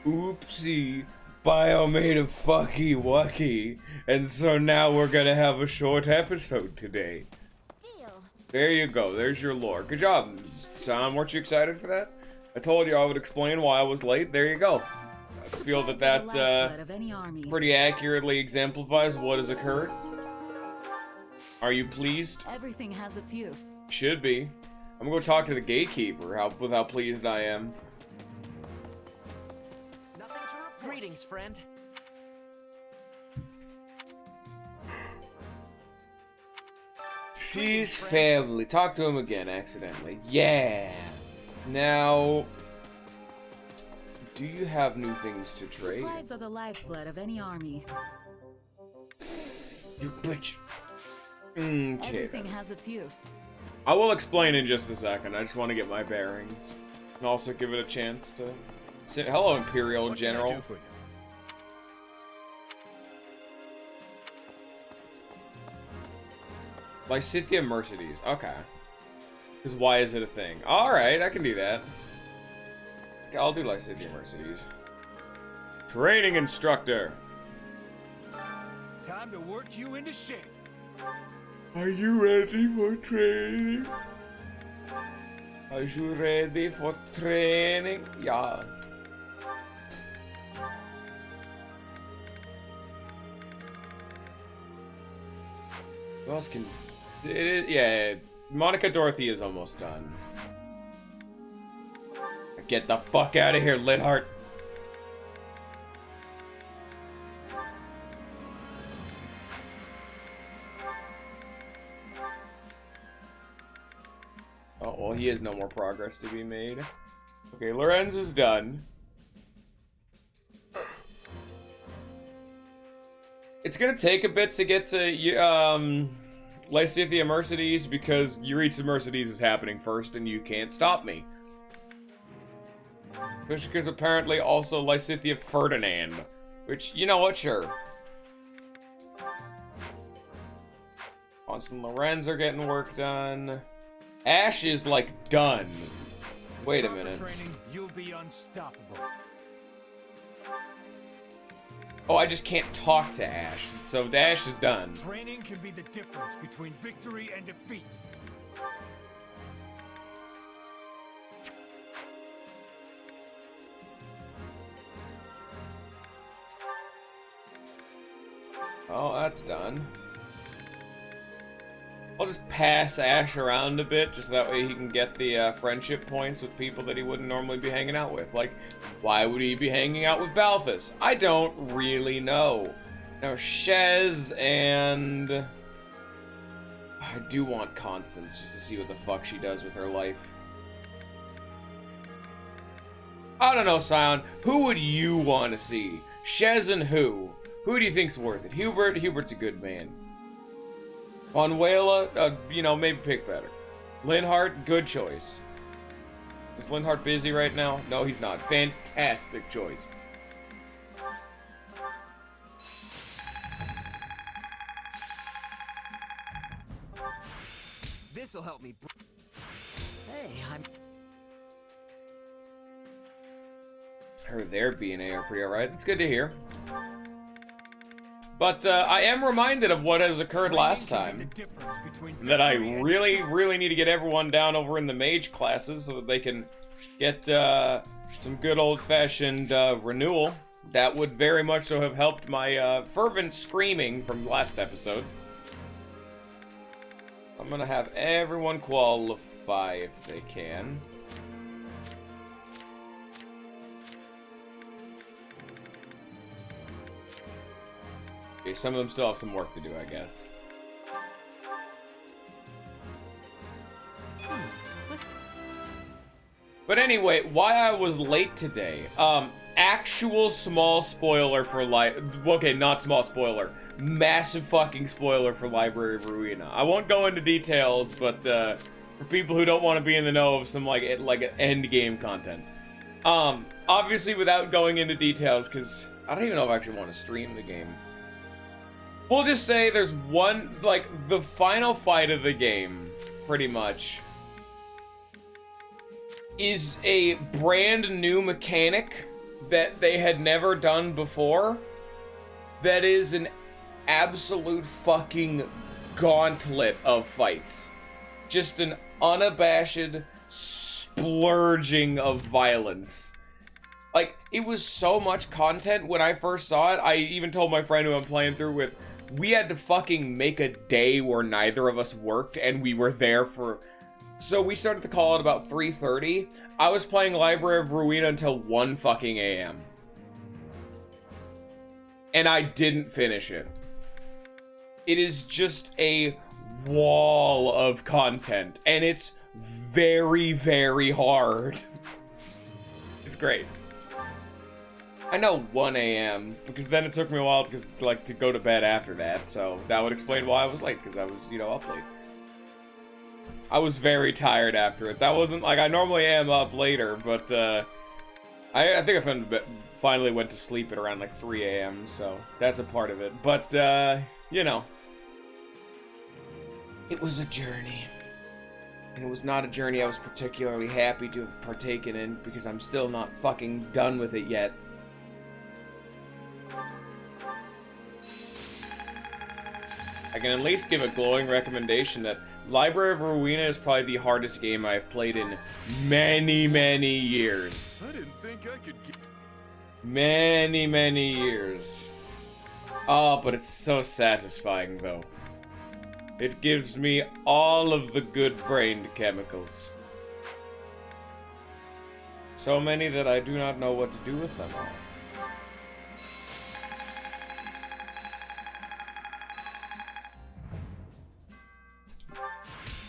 Oopsie. Bio made a fucky wucky. And so now we're gonna have a short episode today. Deal. There you go. There's your lore. Good job, Sam. Weren't you excited for that? I told you I would explain why I was late. There you go. I feel that pretty accurately exemplifies what has occurred. Are you pleased? Everything has its use. Should be. I'm gonna go talk to the gatekeeper with how pleased I am. Greetings, friend. She's family. Talk to him again accidentally. Yeah. Now, do you have new things to trade? Supplies are the lifeblood of any army. You bitch. Okay. Everything has its use. I will explain in just a second. I just want to get my bearings. And also give it a chance to... Hello, Imperial General. What can I do for you? Lysithia Mercedes. Okay. Because why is it a thing? Alright, I can do that. Okay, I'll do Lysithia Mercedes. Training instructor. Time to work you into shape. Are you ready for training? Are you ready for training? Yeah. Who else can... yeah, Monica Dorothy is almost done. Get the fuck out of here, Lidhart. Oh, well, he has no more progress to be made. Okay, Lorenz is done. It's gonna take a bit to get to, Lysithia Mercedes, because Euritza Mercedes is happening first, and you can't stop me. Especially because apparently also Lysithia Ferdinand, which, you know what, sure. Constance and Lorenz are getting work done. Ash is, like, done. Wait a minute. Training, you'll be unstoppable. Oh, I just can't talk to Ash. So Ash is done. Training can be the difference between victory and defeat. Oh, that's done. I'll just pass Ash around a bit, just that way he can get the friendship points with people that he wouldn't normally be hanging out with. Like, why would he be hanging out with Balthus? I don't really know. Now, Shez and... I do want Constance, just to see what the fuck she does with her life. I don't know, Sion. Who would you want to see? Shez and who? Who do you think's worth it? Hubert? Hubert's a good man. Conwela, you know, maybe pick better. Linhart, good choice. Is Linhart busy right now? No, he's not. Fantastic choice. This'll help me. Hey, I'm. Her there being are pretty alright. It's good to hear. But I am reminded of what has occurred last time. That I really, really need to get everyone down over in the mage classes so that they can get some good old-fashioned renewal. That would very much so have helped my fervent screaming from last episode. I'm gonna have everyone qualify if they can. Okay, some of them still have some work to do, I guess. But anyway, why I was late today. Actual small spoiler for okay, not small spoiler. Massive fucking spoiler for Library of Ruina. I won't go into details, but for people who don't want to be in the know of some like end game content. Obviously without going into details, because I don't even know if I actually want to stream the game. We'll just say there's one, like, the final fight of the game, pretty much, is a brand new mechanic that they had never done before. That is an absolute fucking gauntlet of fights. Just an unabashed splurging of violence. Like, it was so much content when I first saw it. I even told my friend who I'm playing through with, we had to fucking make a day where neither of us worked, and we were there for... So we started the call at about 3:30. I was playing Library of Ruina until 1 fucking a.m. And I didn't finish it. It is just a wall of content, and it's very, very hard. It's great. I know 1 a.m. because then it took me a while to go to bed after that, so that would explain why I was late, because I was, up late. I was very tired after it. That wasn't like I normally am up later, but I think I finally went to sleep at around like 3 a.m., so that's a part of it. But it was a journey. And it was not a journey I was particularly happy to have partaken in, because I'm still not fucking done with it yet. I can at least give a glowing recommendation that Library of Ruina is probably the hardest game I've played in many, many years. I didn't think I could get... Many, many years. Oh, but it's so satisfying, though. It gives me all of the good brain chemicals. So many that I do not know what to do with them all.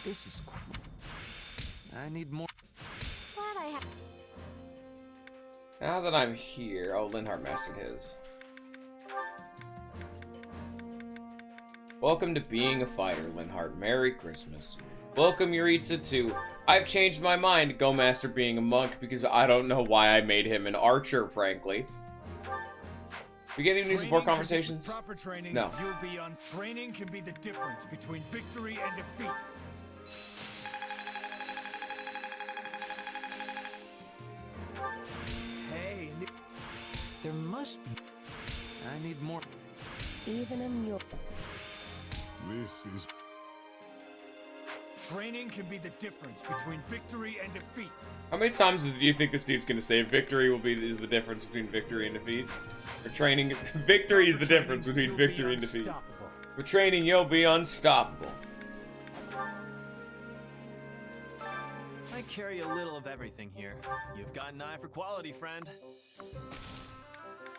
This is cool. I need more. Glad I have. Now that I'm here, oh, Linhardt mastered his. Welcome to being a fighter, Linhardt. Merry Christmas. Welcome, Yuritsa, to I've changed my mind, go master being a monk, because I don't know why I made him an archer, frankly. We get any support conversations? Proper training, No. You'll be on. Training can be the difference between victory and defeat. Hey, there must be. I need more. Even in your. This is... Training can be the difference between victory and defeat. How many times do you think this dude's gonna say victory is the difference between victory and defeat? For training, victory is the difference between victory and defeat. For training, you'll be unstoppable. I carry a little of everything here. You've got an eye for quality, friend.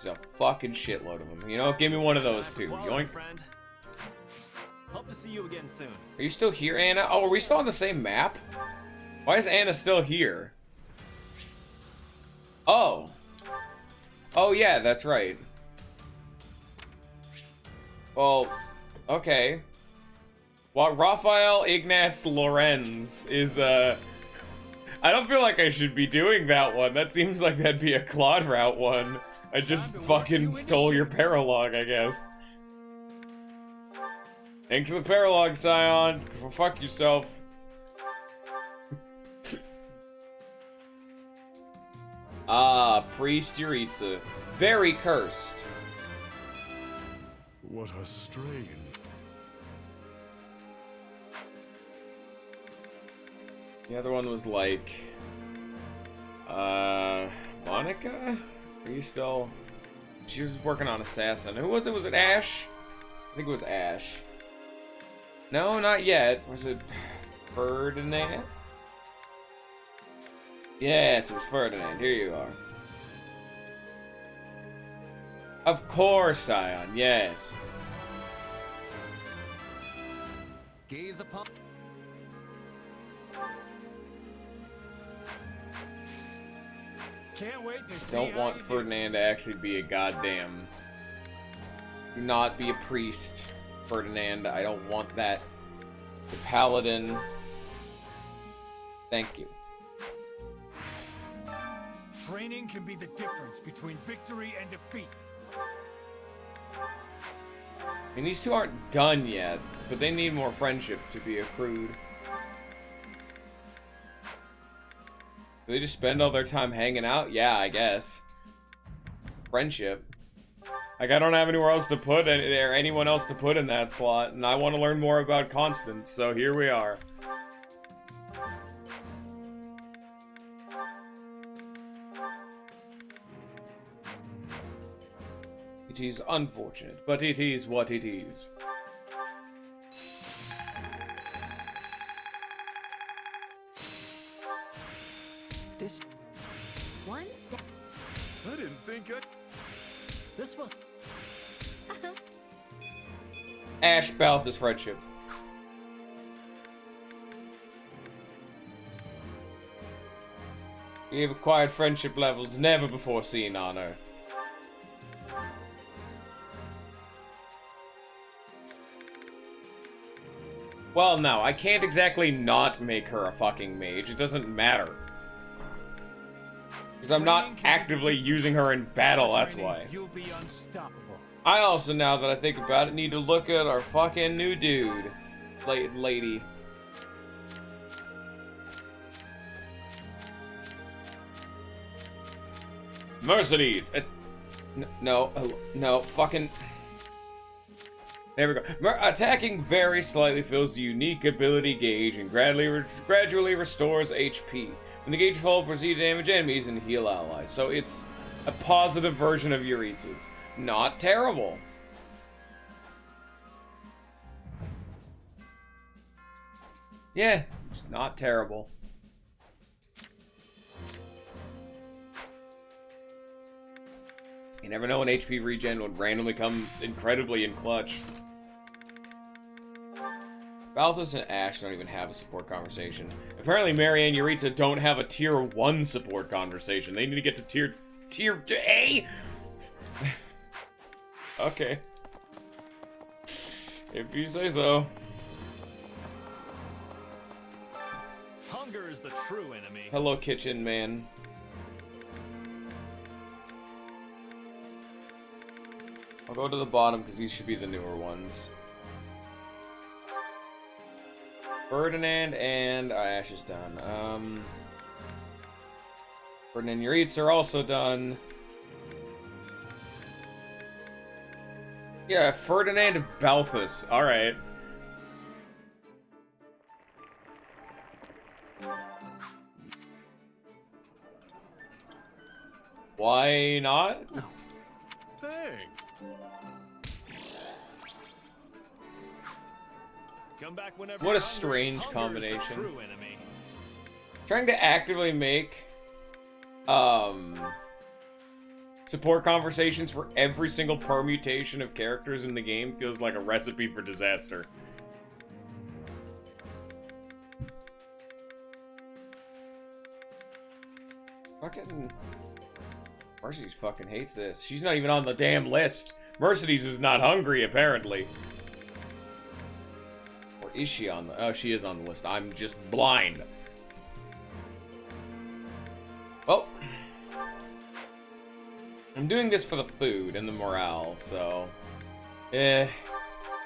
There's a fucking shitload of them. You know, give me one of those two. Quality, Yoink. friend. Hope to see you again soon. Are you still here, Anna? Oh, are we still on the same map? Why is Anna still here? Oh. Oh, yeah, that's right. Well, okay. Well, Raphael Ignatz Lorenz is, I don't feel like I should be doing that one. That seems like that'd be a Claude route one. I just fucking stole your paralogue, I guess. Thanks for the paralogue, Scion. Well, fuck yourself. Ah, Priest Yuritsa. Very cursed. What a strain. The other one was like... Monica? Are you still... She was working on Assassin. Who was it? Was it Ash? I think it was Ash. No, not yet. Was it Ferdinand? Yes, it was Ferdinand. Here you are. Of course, Scion. Yes. Gaze upon. Can't wait to see Don't how want you do. Ferdinand to actually be a goddamn... Do not be a priest, Ferdinand. I don't want that. The paladin. Thank you. Training can be the difference between victory and defeat. And these two aren't done yet, but they need more friendship to be accrued. Do they just spend all their time hanging out? Yeah, I guess. friendship. Like, I don't have anywhere else to put it, or anyone else to put in that slot, and I want to learn more about Constance, so here we are. It is unfortunate, but it is what it is. This One step. I didn't think I... this one. Ash Balthus friendship. We have acquired friendship levels never before seen on Earth. Well, no, I can't exactly not make her a fucking mage. It doesn't matter. Because I'm not actively using her in battle, that's why. You'll be unstoppable. I also, now that I think about it, need to look at our fucking new dude. Lady. Mercedes! No, fucking... There we go. Attacking very slightly fills the unique ability gauge and gradually restores HP. When the gauge falls, proceed to damage enemies and heal allies. So it's a positive version of Yuritsa's. Not terrible. Yeah, it's not terrible. You never know when HP regen would randomly come incredibly in clutch. Balthus and Ash don't even have a support conversation. Apparently Mary and Yuritsa don't have a tier 1 support conversation. They need to get to tier A? Okay. If you say so. Hunger is the true enemy. Hello, kitchen man. I'll go to the bottom because these should be the newer ones. Ferdinand and Ash is done. Ferdinand and Yuritsa are also done. Yeah, Ferdinand and Balthus. Alright. Why not? Dang. Come back whenever What a you're strange hungry. combination. Hunger is the true enemy. Trying to actively make support conversations for every single permutation of characters in the game feels like a recipe for disaster. Fucking Mercedes fucking hates this. She's not even on the damn list. Mercedes is not hungry, apparently. Or is she on the... Oh, she is on the list. I'm just blind. Well, I'm doing this for the food and the morale, so... This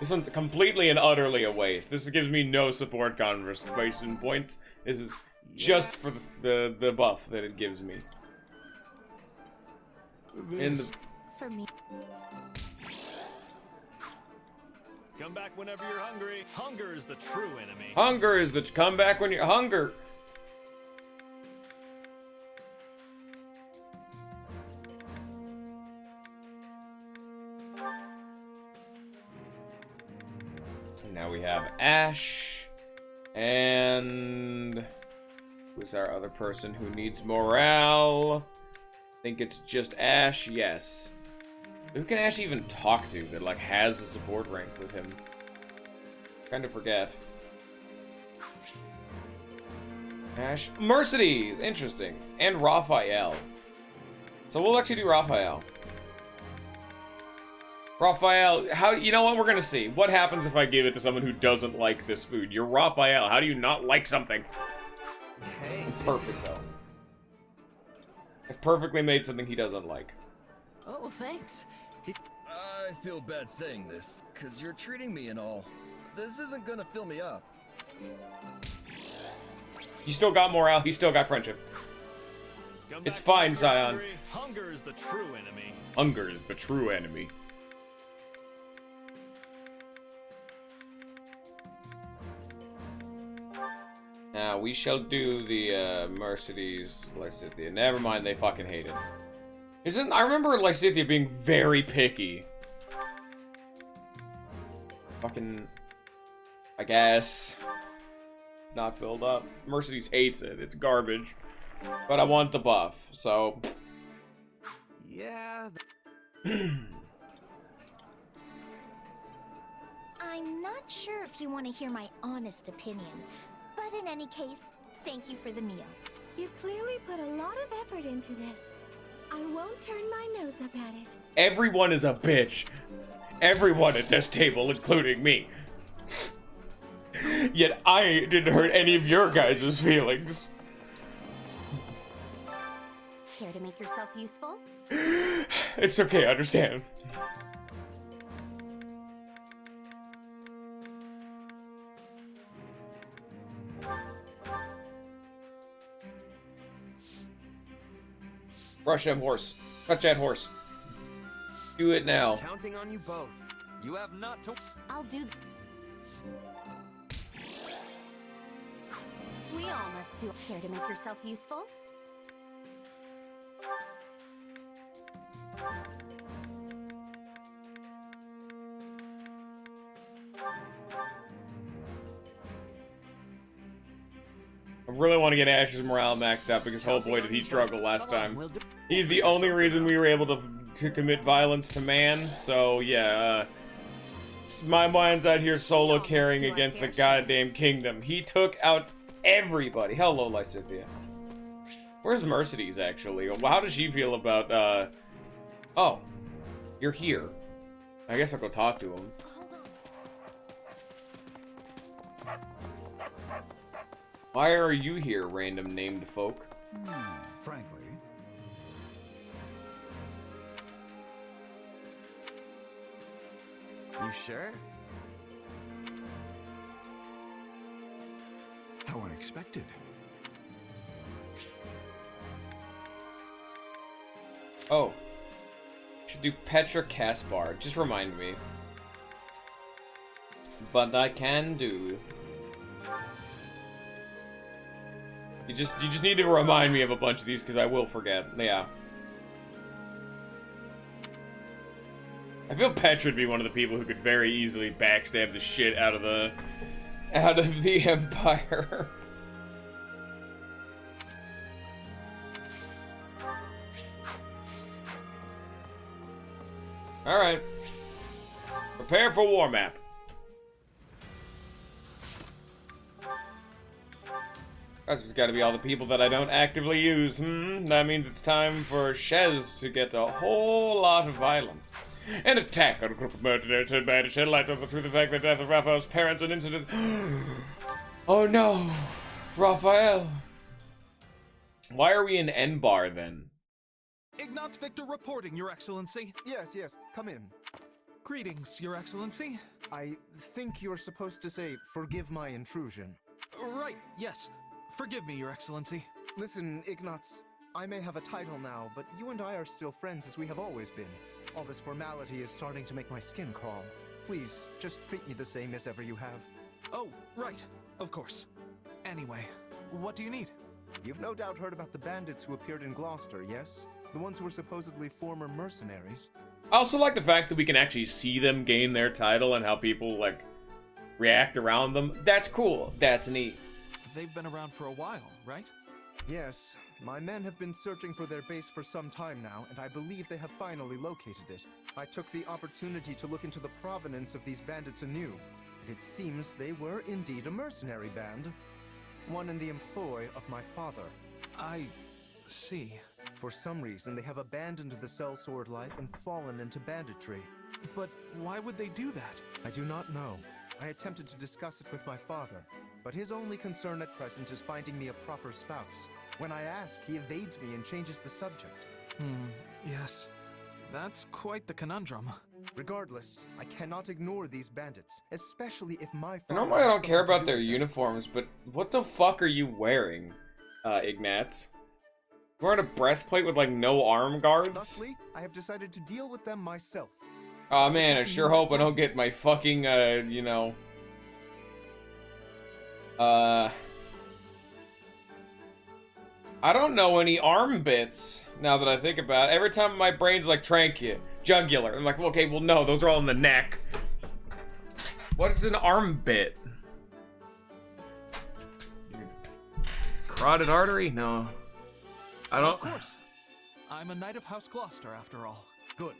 one's completely and utterly a waste. This gives me no support conversation points. This is just for the buff that it gives me. In the... For me. Come back whenever you're hungry. Hunger is the true enemy. Hunger is the... Come back when you're... Hunger! So now we have Ash. And... Who's our other person who needs morale? I think it's just Ash, yes. Who can Ash even talk to that, like, has a support rank with him? Kind of forget. Ash. Mercedes! Interesting. And Raphael. So we'll actually do Raphael. Raphael, how, you know what, we're gonna see. What happens if I give it to someone who doesn't like this food? You're Raphael, how do you not like something? Hey, Perfect, though. I've perfectly made something he doesn't like. Oh, thanks. I feel bad saying this, because you're treating me and all. This isn't gonna fill me up. He still got morale, he still got friendship. Come It's back fine, if you're Zion. hungry. Hunger is the true enemy. Hunger is the true enemy. Now, we shall do the, Mercedes Lysithea. Never mind, they fucking hate it. I remember Lysithea being very picky. Fucking... I guess. It's not filled up. Mercedes hates it. It's garbage. But I want the buff, so... Yeah. I'm not sure if you want to hear my honest opinion, but in any case, thank you for the meal. You clearly put a lot of effort into this. I won't turn my nose up at it. Everyone is a bitch. Everyone at this table, including me. Yet I didn't hurt any of your guys' feelings. Care to make yourself useful? It's okay, I understand. Rush that horse. Touch that horse. Do it now. Counting on you both. You have not to. I'll do. We all must do. Care to make yourself useful? I really want to get Ash's morale maxed out because, oh boy, did he struggle last time. He's the only reason we were able to commit violence to man, so yeah, my mind's out here solo carrying against the goddamn kingdom. He took out everybody. Hello, Lysithea. Where's Mercedes, actually? How does she feel about, oh, you're here. I guess I'll go talk to him. Why are you here, random named folk? Frankly. You sure? How unexpected. Oh. Should do Petra Kaspar. Just remind me. But I can do. You just need to remind me of a bunch of these because I will forget. Yeah. I feel Petra would be one of the people who could very easily backstab the shit out of the Empire. All right. Prepare for war map. That's just gotta be all the people that I don't actively use. That means it's time for Shez to get a whole lot of violence. An attack on a group of mercenaries and bandits shed light on the truth of the fact that the death of Raphael's parents an incident. Oh no, Raphael. Why are we in N-Bar then? Ignatz Victor reporting, Your Excellency. Yes, come in. Greetings, Your Excellency. I think you're supposed to say, forgive my intrusion. Right, yes. Forgive me, Your Excellency. Listen, Ignatz, I may have a title now, but you and I are still friends as we have always been. All this formality is starting to make my skin crawl. Please, just treat me the same as ever you have. Oh, right. Of course. Anyway, what do you need? You've no doubt heard about the bandits who appeared in Gloucester, yes? The ones who were supposedly former mercenaries. I also like the fact that we can actually see them gain their title and how people, like, react around them. That's cool. That's neat. They've been around for a while, right? Yes, my men have been searching for their base for some time now, and I believe they have finally located it. I took the opportunity to look into the provenance of these bandits anew, and it seems they were indeed a mercenary band. One in the employ of my father. I see. For some reason, they have abandoned the sellsword life and fallen into banditry. But why would they do that? I do not know. I attempted to discuss it with my father, but his only concern at present is finding me a proper spouse. When I ask, he evades me and changes the subject. Yes. That's quite the conundrum. Regardless, I cannot ignore these bandits, especially if my father... Normally I has don't care something to about do their with them. uniforms, but what the fuck are you wearing, Ignatz? Wearing a breastplate with like no arm guards? Thusly, I have decided to deal with them myself. Oh man, I sure hope I don't get my fucking, you know... I don't know any arm bits, now that I think about it. Every time my brain's like, trachea, jugular. I'm like, okay, well no, those are all in the neck. What is an arm bit? Carotid artery? No. I don't... Of course. I'm a knight of House Gloucester, after all. Good.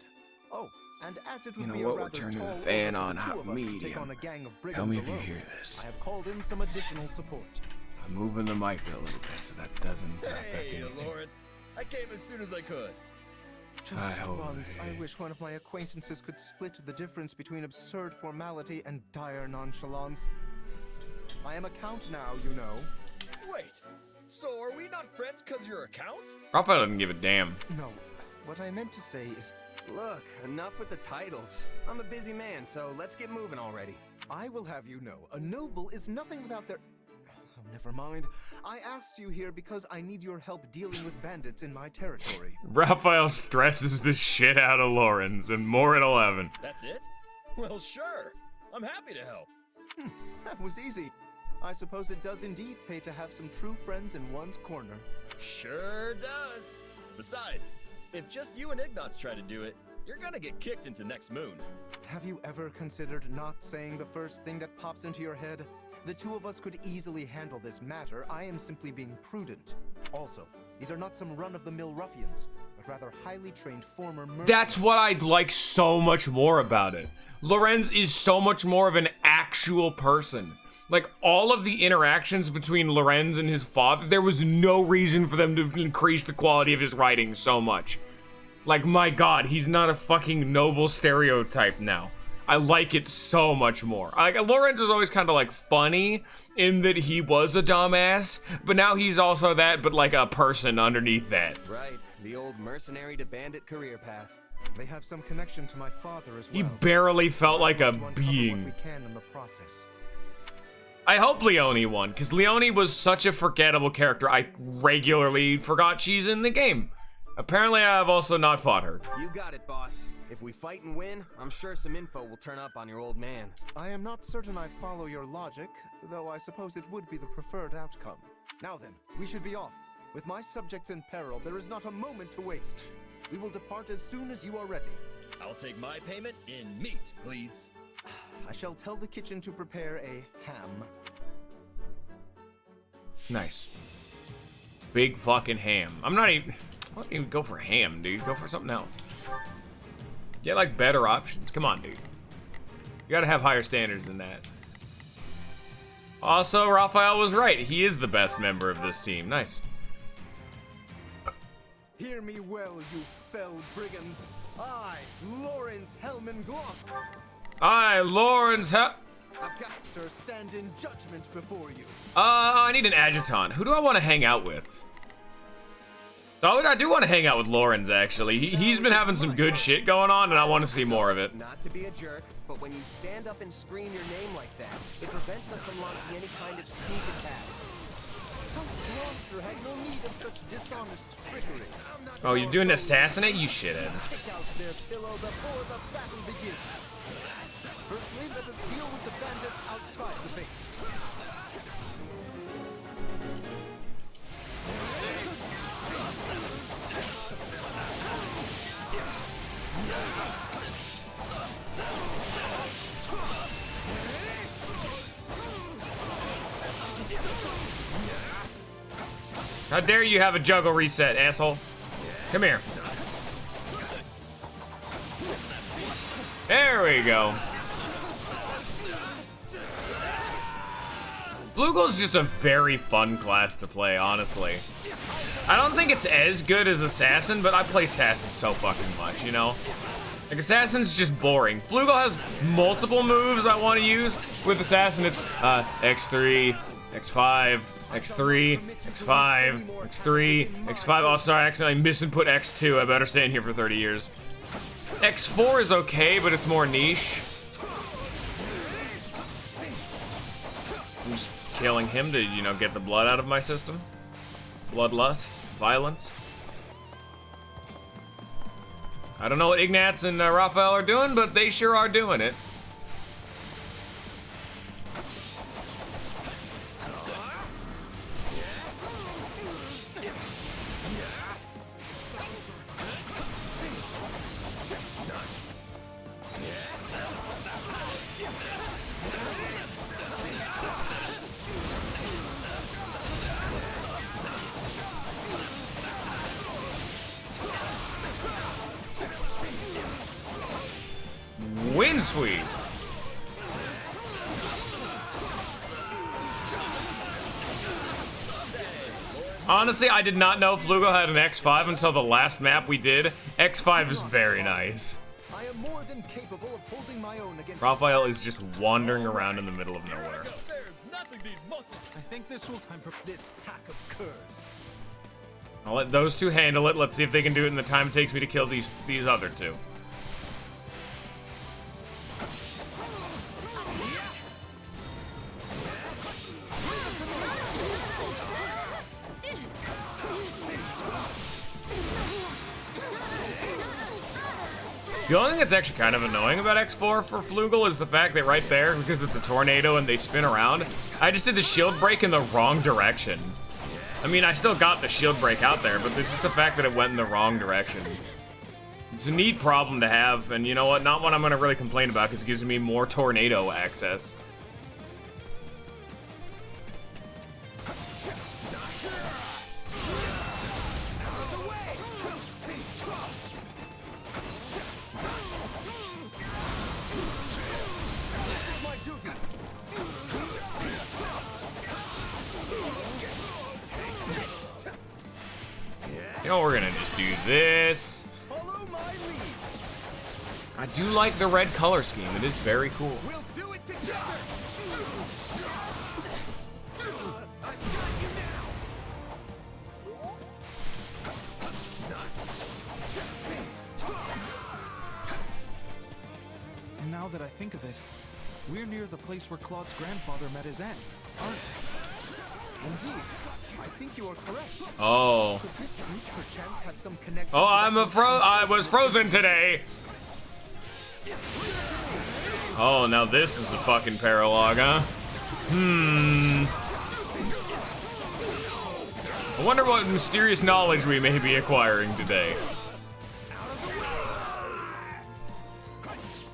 Oh, and as it would You know be what? a We'll rather turn the tall fan order on for the two hot of us to take medium. on a gang of Tell brigands me if you alone, hear this. I have called in some additional support. I'm moving the mic a little bit so that doesn't affect Hey, anything. Lawrence. I came as soon as I could. Just hope once, I- I wish one of my acquaintances could split the difference between absurd formality and dire nonchalance. I am a count now, you know. Wait. So are we not friends because you're a count? Raphael doesn't give a damn. No, what I meant to say is, Look, enough with the titles. I'm a busy man, so let's get moving already. I will have you know, a noble is nothing without their... Oh, never mind. I asked you here because I need your help dealing with bandits in my territory. Raphael stresses the shit out of Lawrence, and more at 11. That's it? Well, sure. I'm happy to help. That was easy. I suppose it does indeed pay to have some true friends in one's corner. Sure does. Besides, if just you and Ignatz try to do it, you're gonna get kicked into next moon. Have you ever considered not saying the first thing that pops into your head? The two of us could easily handle this matter. I am simply being prudent. Also, these are not some run-of-the-mill ruffians, but rather highly trained former mercenaries. That's what I'd like so much more about it. Lorenz is so much more of an actual person. Like, all of the interactions between Lorenz and his father, there was no reason for them to increase the quality of his writing so much. Like, my god, he's not a fucking noble stereotype now. I like it so much more. Like, Lorenz is always kind of, like, funny in that he was a dumbass, but now he's also that, but, like, a person underneath that. Right, the old mercenary to bandit career path. They have some connection to my father as well. He barely felt like a To uncover what being. we can in the process. I hope Leone won, because Leone was such a forgettable character, I regularly forgot she's in the game. Apparently, I have also not fought her. You got it, boss. If we fight and win, I'm sure some info will turn up on your old man. I am not certain I follow your logic, though I suppose it would be the preferred outcome. Now then, we should be off. With my subjects in peril, there is not a moment to waste. We will depart as soon as you are ready. I'll take my payment in meat, please. I shall tell the kitchen to prepare a ham. Nice. Big fucking ham. I don't even go for ham, dude. Go for something else. Get, like, better options. Come on, dude. You gotta have higher standards than that. Also, Raphael was right. He is the best member of this team. Nice. Hear me well, you fell brigands. I, Lawrence Hellman Gloff, I've got stand in judgment before you. I need an adjutant. Who do I want to hang out with? Oh, I do want to hang out with Lorenz, actually. He's been having some good shit going on, and I want to see more of it. not to be a jerk, but when you stand up and scream your name like that, it prevents us from launching any kind of sneak attack. House Gloucester has no need of such dishonest trickery. Oh, you're doing assassinate? You shithead. Kick out their pillow before the battle begins. Firstly, let us deal with the bandits outside the base. How dare you have a juggle reset, asshole? Come here. There we go. Bluegull's just a very fun class to play, honestly. I don't think it's as good as Assassin, but I play Assassin so fucking much, you know? Like, Assassin's just boring. Bluegull has multiple moves I want to use. With Assassin, it's X3, X5, X3, X5, X3, X5. Oh, sorry, I accidentally misinput X2. I better stay in here for 30 years. X4 is okay, but it's more niche. I'm just killing him to, you know, get the blood out of my system. Bloodlust, violence. I don't know what Ignatz and Raphael are doing, but they sure are doing it. Wind sweep. Honestly, I did not know Flugel had an X5 until the last map we did. X5 is very nice. I am more than capable of holding my own against Raphael is just wandering around in the middle of nowhere. There's nothing these muscles. I think this will. this pack of curs. I'll let those two handle it. Let's see if they can do it in the time it takes me to kill these other two. The only thing that's actually kind of annoying about X4 for Flugel is the fact that right there, because it's a tornado and they spin around, I just did the shield break in the wrong direction. I mean, I still got the shield break out there, but it's just the fact that it went in the wrong direction. It's a neat problem to have, and you know what? Not one I'm going to really complain about because it gives me more tornado access. You know, we're gonna just do this. Follow my lead. I do like the red color scheme. It is very cool. We'll do it together. Now that I think of it, we're near the place where Claude's grandfather met his end, aren't we? Indeed. I think you are correct. Oh. Could this route perchance have some connection Oh, to I was frozen today. Oh, now this is a fucking paralog, huh? I wonder what mysterious knowledge we may be acquiring today.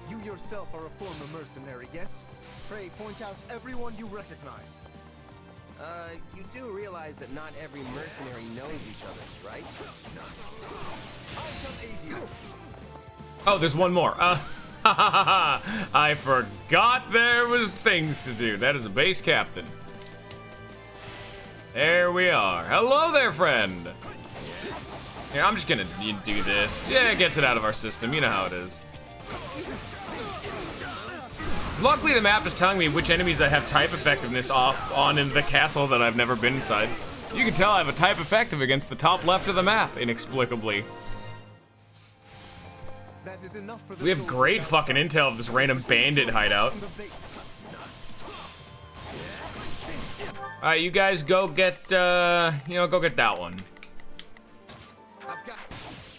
You yourself are a former mercenary, yes? Pray point out everyone you recognize. You do realize that not every mercenary knows each other, right? I shall aid you. Oh, there's one more. I forgot there was things to do. That is a base captain. There we are. Hello there, friend. Here, I'm just gonna do this. Yeah, it gets it out of our system. You know how it is. Luckily, the map is telling me which enemies I have type effectiveness on in the castle that I've never been inside. You can tell I have a type effective against the top left of the map, inexplicably. That is enough for the We have great fucking intel of this random bandit hideout. Alright, you guys go get, go get that one.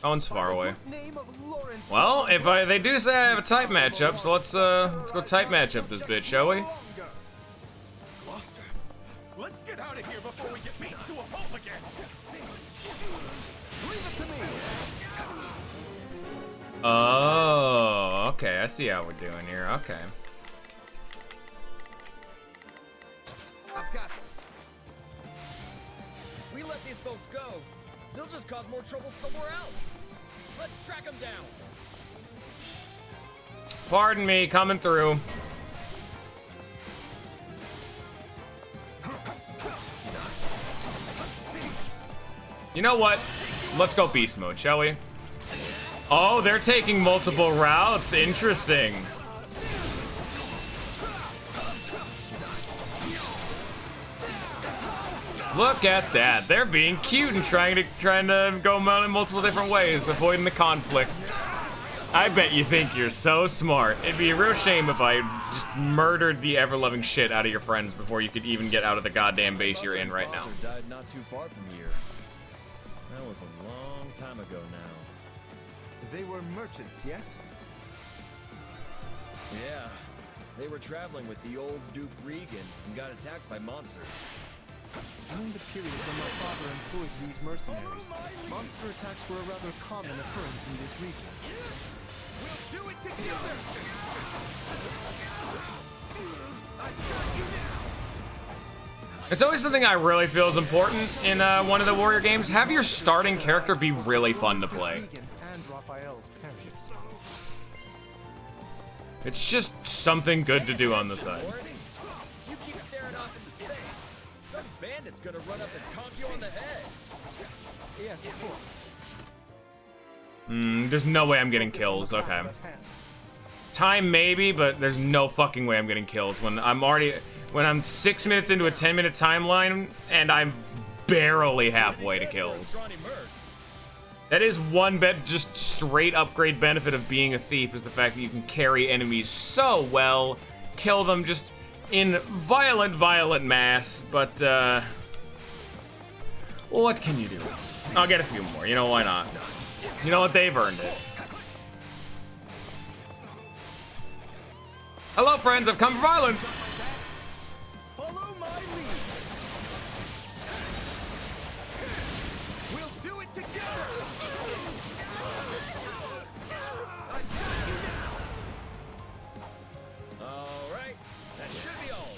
That one's far away. Well, if they do say I have a type matchup, so let's go type matchup this bitch, shall we? Gloucester, let's get out of here before we get beat to a pulp again. Leave it to me. Oh, okay, I see how we're doing here, okay. I've got If we let these folks go, they'll just cause more trouble somewhere else. Let's track them down. Pardon me, coming through. You know what? Let's go beast mode, shall we? Oh, they're taking multiple routes. Interesting. Look at that. They're being cute and trying to go about in multiple different ways, avoiding the conflict. I bet you think you're so smart. It'd be a real shame if I just murdered the ever-loving shit out of your friends before you could even get out of the goddamn base you're in right now. Died not too far from here. That was a long time ago now. They were merchants, yes? Yeah. They were traveling with the old Duke Regan and got attacked by monsters. During the period when my father employed these mercenaries, monster attacks were a rather common occurrence in this region. We'll do it together! It's always something I really feel is important in one of the Warrior games. Have your starting character be really fun to play. And Raphael's parents. It's just something good to do on the side. You keep staring off into space. Some bandit's gonna run up and conk you on the head. Yes, of course. There's no way I'm getting kills. Okay. Time maybe, but there's no fucking way I'm getting kills when I'm 6 minutes into a 10-minute timeline and I'm barely halfway to kills. That is one just straight upgrade benefit of being a thief, is the fact that you can carry enemies so well, kill them just in violent mass, but what can you do? I'll get a few more, you know, why not? You know what, they've earned it. Hello friends, I've come for violence! Follow my lead! We'll do it together! Alright, that should be all.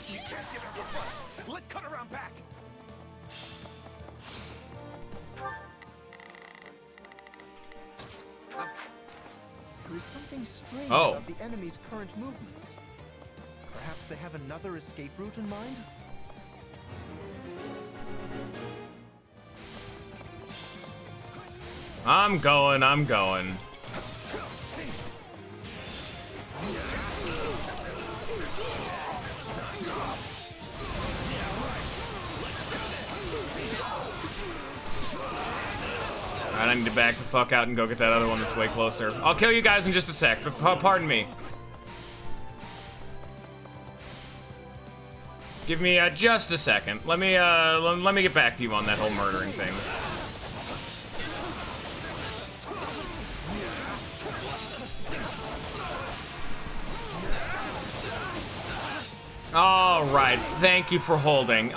You can't give it a fight! Let's cut around back! There is something strange Oh. about the enemy's current movements. Perhaps they have another escape route in mind? I'm going. Alright, I need to back the fuck out and go get that other one that's way closer. I'll kill you guys in just a sec, but pardon me. Give me just a second. Let me get back to you on that whole murdering thing. All right, thank you for holding.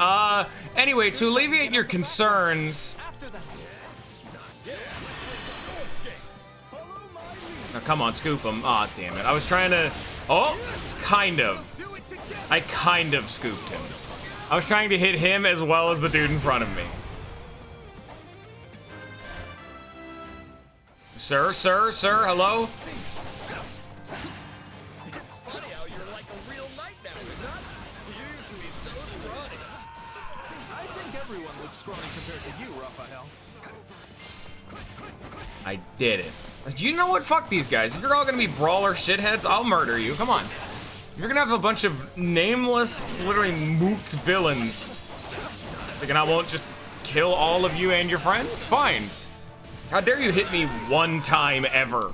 Anyway, to alleviate your concerns. Oh, come on, scoop him. Aw, oh, damn it. I was trying to. Oh, kind of. I kind of scooped him. I was trying to hit him as well as the dude in front of me. Sir, hello? Everyone looks scrawny compared to you, Raphael. I did it. Do you know what? Fuck these guys. If you're all gonna be brawler shitheads, I'll murder you. Come on. If you're gonna have a bunch of nameless, literally mooked villains, thinking I won't just kill all of you and your friends? Fine. How dare you hit me one time ever?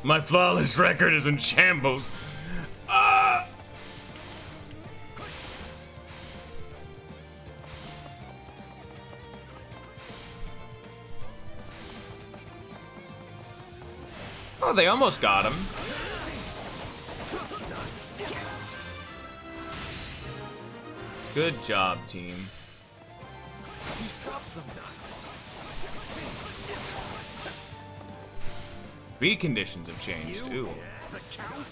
My flawless record is in shambles. Oh, they almost got him. Good job, team. You stopped them. B conditions have changed, too. The Count?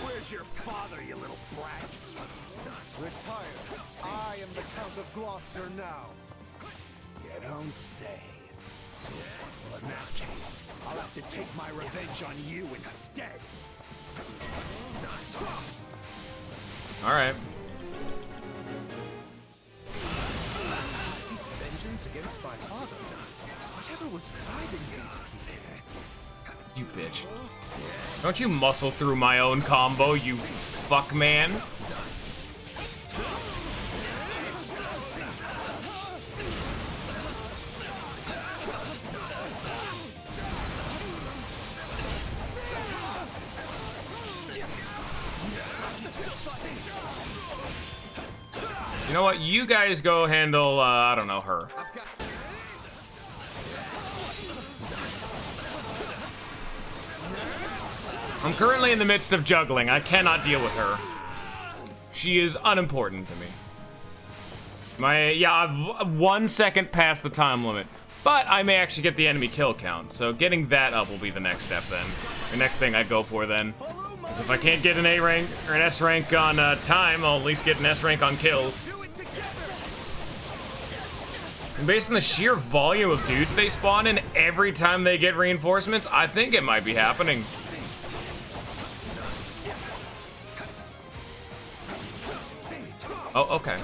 Where's your father, you little brat? Retire. I am the Count of Gloucester now. You don't say. Well, in that case, I'll have to take my revenge on you instead. Alright. He seeks vengeance against my father. Whatever was driving these people? You bitch. Don't you muscle through my own combo, you fuck man. You know what? You guys go handle, I don't know, her. I'm currently in the midst of juggling. I cannot deal with her. She is unimportant to me. I've 1 second past the time limit. But I may actually get the enemy kill count, so getting that up will be the next step then. The next thing I go for then. Because if I can't get an A rank or an S rank on time, I'll at least get an S rank on kills. And based on the sheer volume of dudes they spawn in every time they get reinforcements, I think it might be happening. Oh, okay.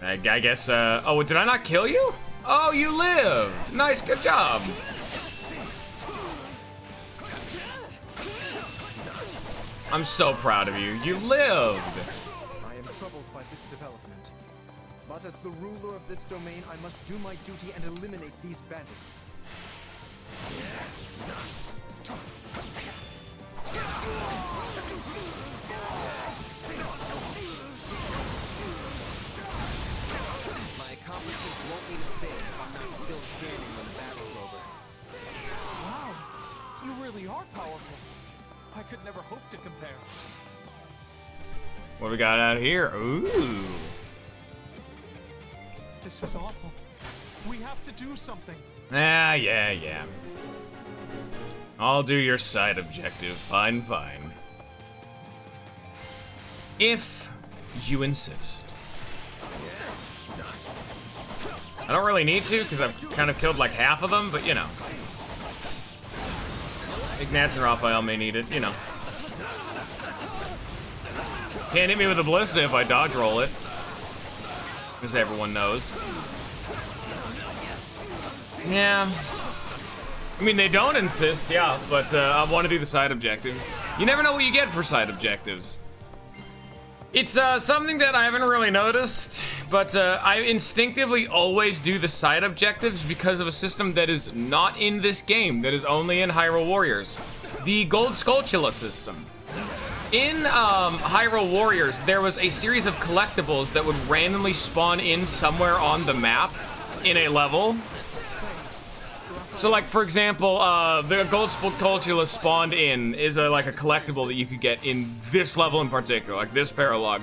I guess, oh, did I not kill you? Oh, you live! Nice, good job! I'm so proud of you. You lived! I am troubled by this development. But as the ruler of this domain, I must do my duty and eliminate these bandits. My accomplishments won't mean a thing if I'm not still standing when the battle's over. Wow, you really are powerful. I could never hope to compare. What do we got out here? Ooh. This is awful. We have to do something. Yeah. I'll do your side objective. Fine. If you insist. I don't really need to, because I've kind of killed like half of them, but you know. Ignatz and Raphael may need it, you know. Can't hit me with a ballista if I dodge roll it. As everyone knows. Yeah. I mean, they don't insist, yeah, but I want to do the side objective. You never know what you get for side objectives. It's something that I haven't really noticed, but I instinctively always do the side objectives because of a system that is not in this game, that is only in Hyrule Warriors. The Gold Skulltula system. In Hyrule Warriors, there was a series of collectibles that would randomly spawn in somewhere on the map in a level. So, like, for example, the Gold Skulltula spawned in is like a collectible that you could get in this level in particular, like this paralog.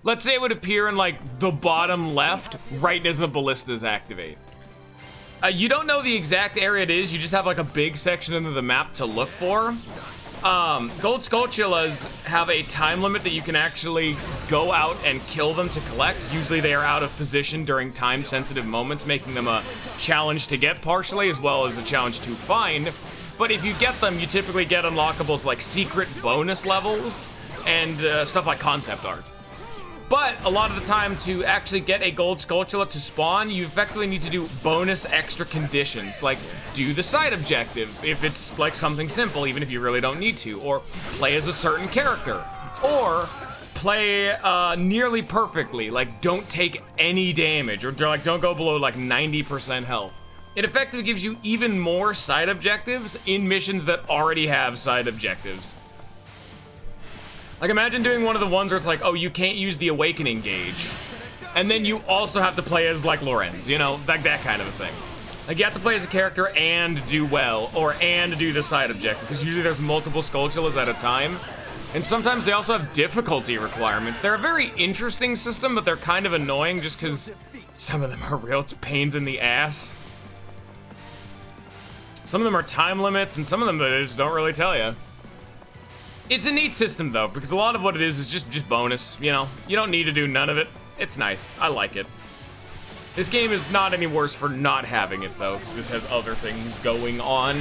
Let's say it would appear in, like, the bottom left, right as the ballistas activate. You don't know the exact area it is, you just have, like, a big section of the map to look for. Gold Skulltulas have a time limit that you can actually go out and kill them to collect. Usually they are out of position during time-sensitive moments, making them a challenge to get partially, as well as a challenge to find. But if you get them, you typically get unlockables like secret bonus levels and stuff like concept art. But a lot of the time, to actually get a Gold Skulltula to spawn, you effectively need to do bonus extra conditions, like do the side objective if it's like something simple, even if you really don't need to, or play as a certain character, or play nearly perfectly, like don't take any damage, or like don't go below like 90% health. It effectively gives you even more side objectives in missions that already have side objectives. Like, imagine doing one of the ones where it's like, oh, you can't use the awakening gauge. And then you also have to play as, like, Lorenz, you know? Like, that kind of a thing. Like, you have to play as a character and do well, or and do the side objectives, because usually there's multiple Skulltulas at a time. And sometimes they also have difficulty requirements. They're a very interesting system, but they're kind of annoying just because some of them are real pains in the ass. Some of them are time limits, and some of them they just don't really tell you. It's a neat system, though, because a lot of what it is just bonus, you know? You don't need to do none of it. It's nice. I like it. This game is not any worse for not having it, though, because this has other things going on.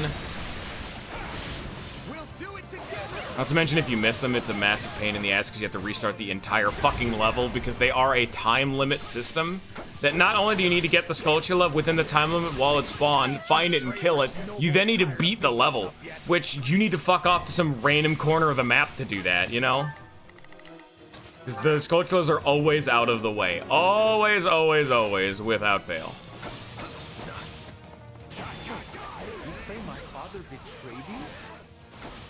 Not to mention, if you miss them, it's a massive pain in the ass because you have to restart the entire fucking level because they are a time limit system. That not only do you need to get the Skulltula within the time limit while it's spawned, find it and kill it, you then need to beat the level, which you need to fuck off to some random corner of the map to do that, you know? Because the Skulltulas are always out of the way. Always, always, always, without fail. You claim my father betrayed you?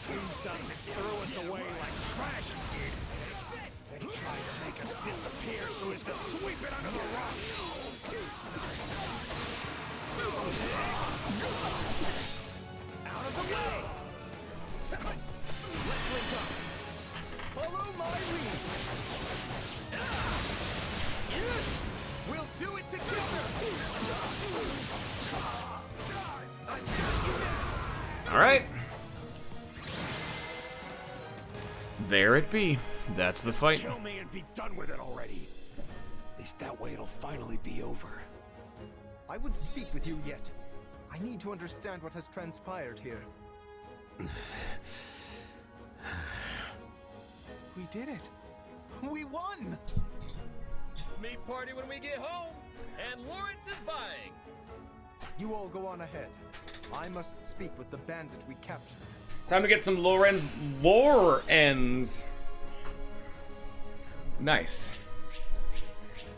Please doesn't throw us away like trash, kid. Then he tried to make us disappear so as to sweep it under the rug. Out of the way! Let's link up. Follow my lead. We'll do it together. All right. There it be. That's the fight. Kill me and be done with it already. At least that way it'll finally be over. I would speak with you yet. I need to understand what has transpired here. We did it. We won. Meat party when we get home, and Lawrence is buying. You all go on ahead. I must speak with the bandit we captured. Time to get some Lorenz lore ends. Nice.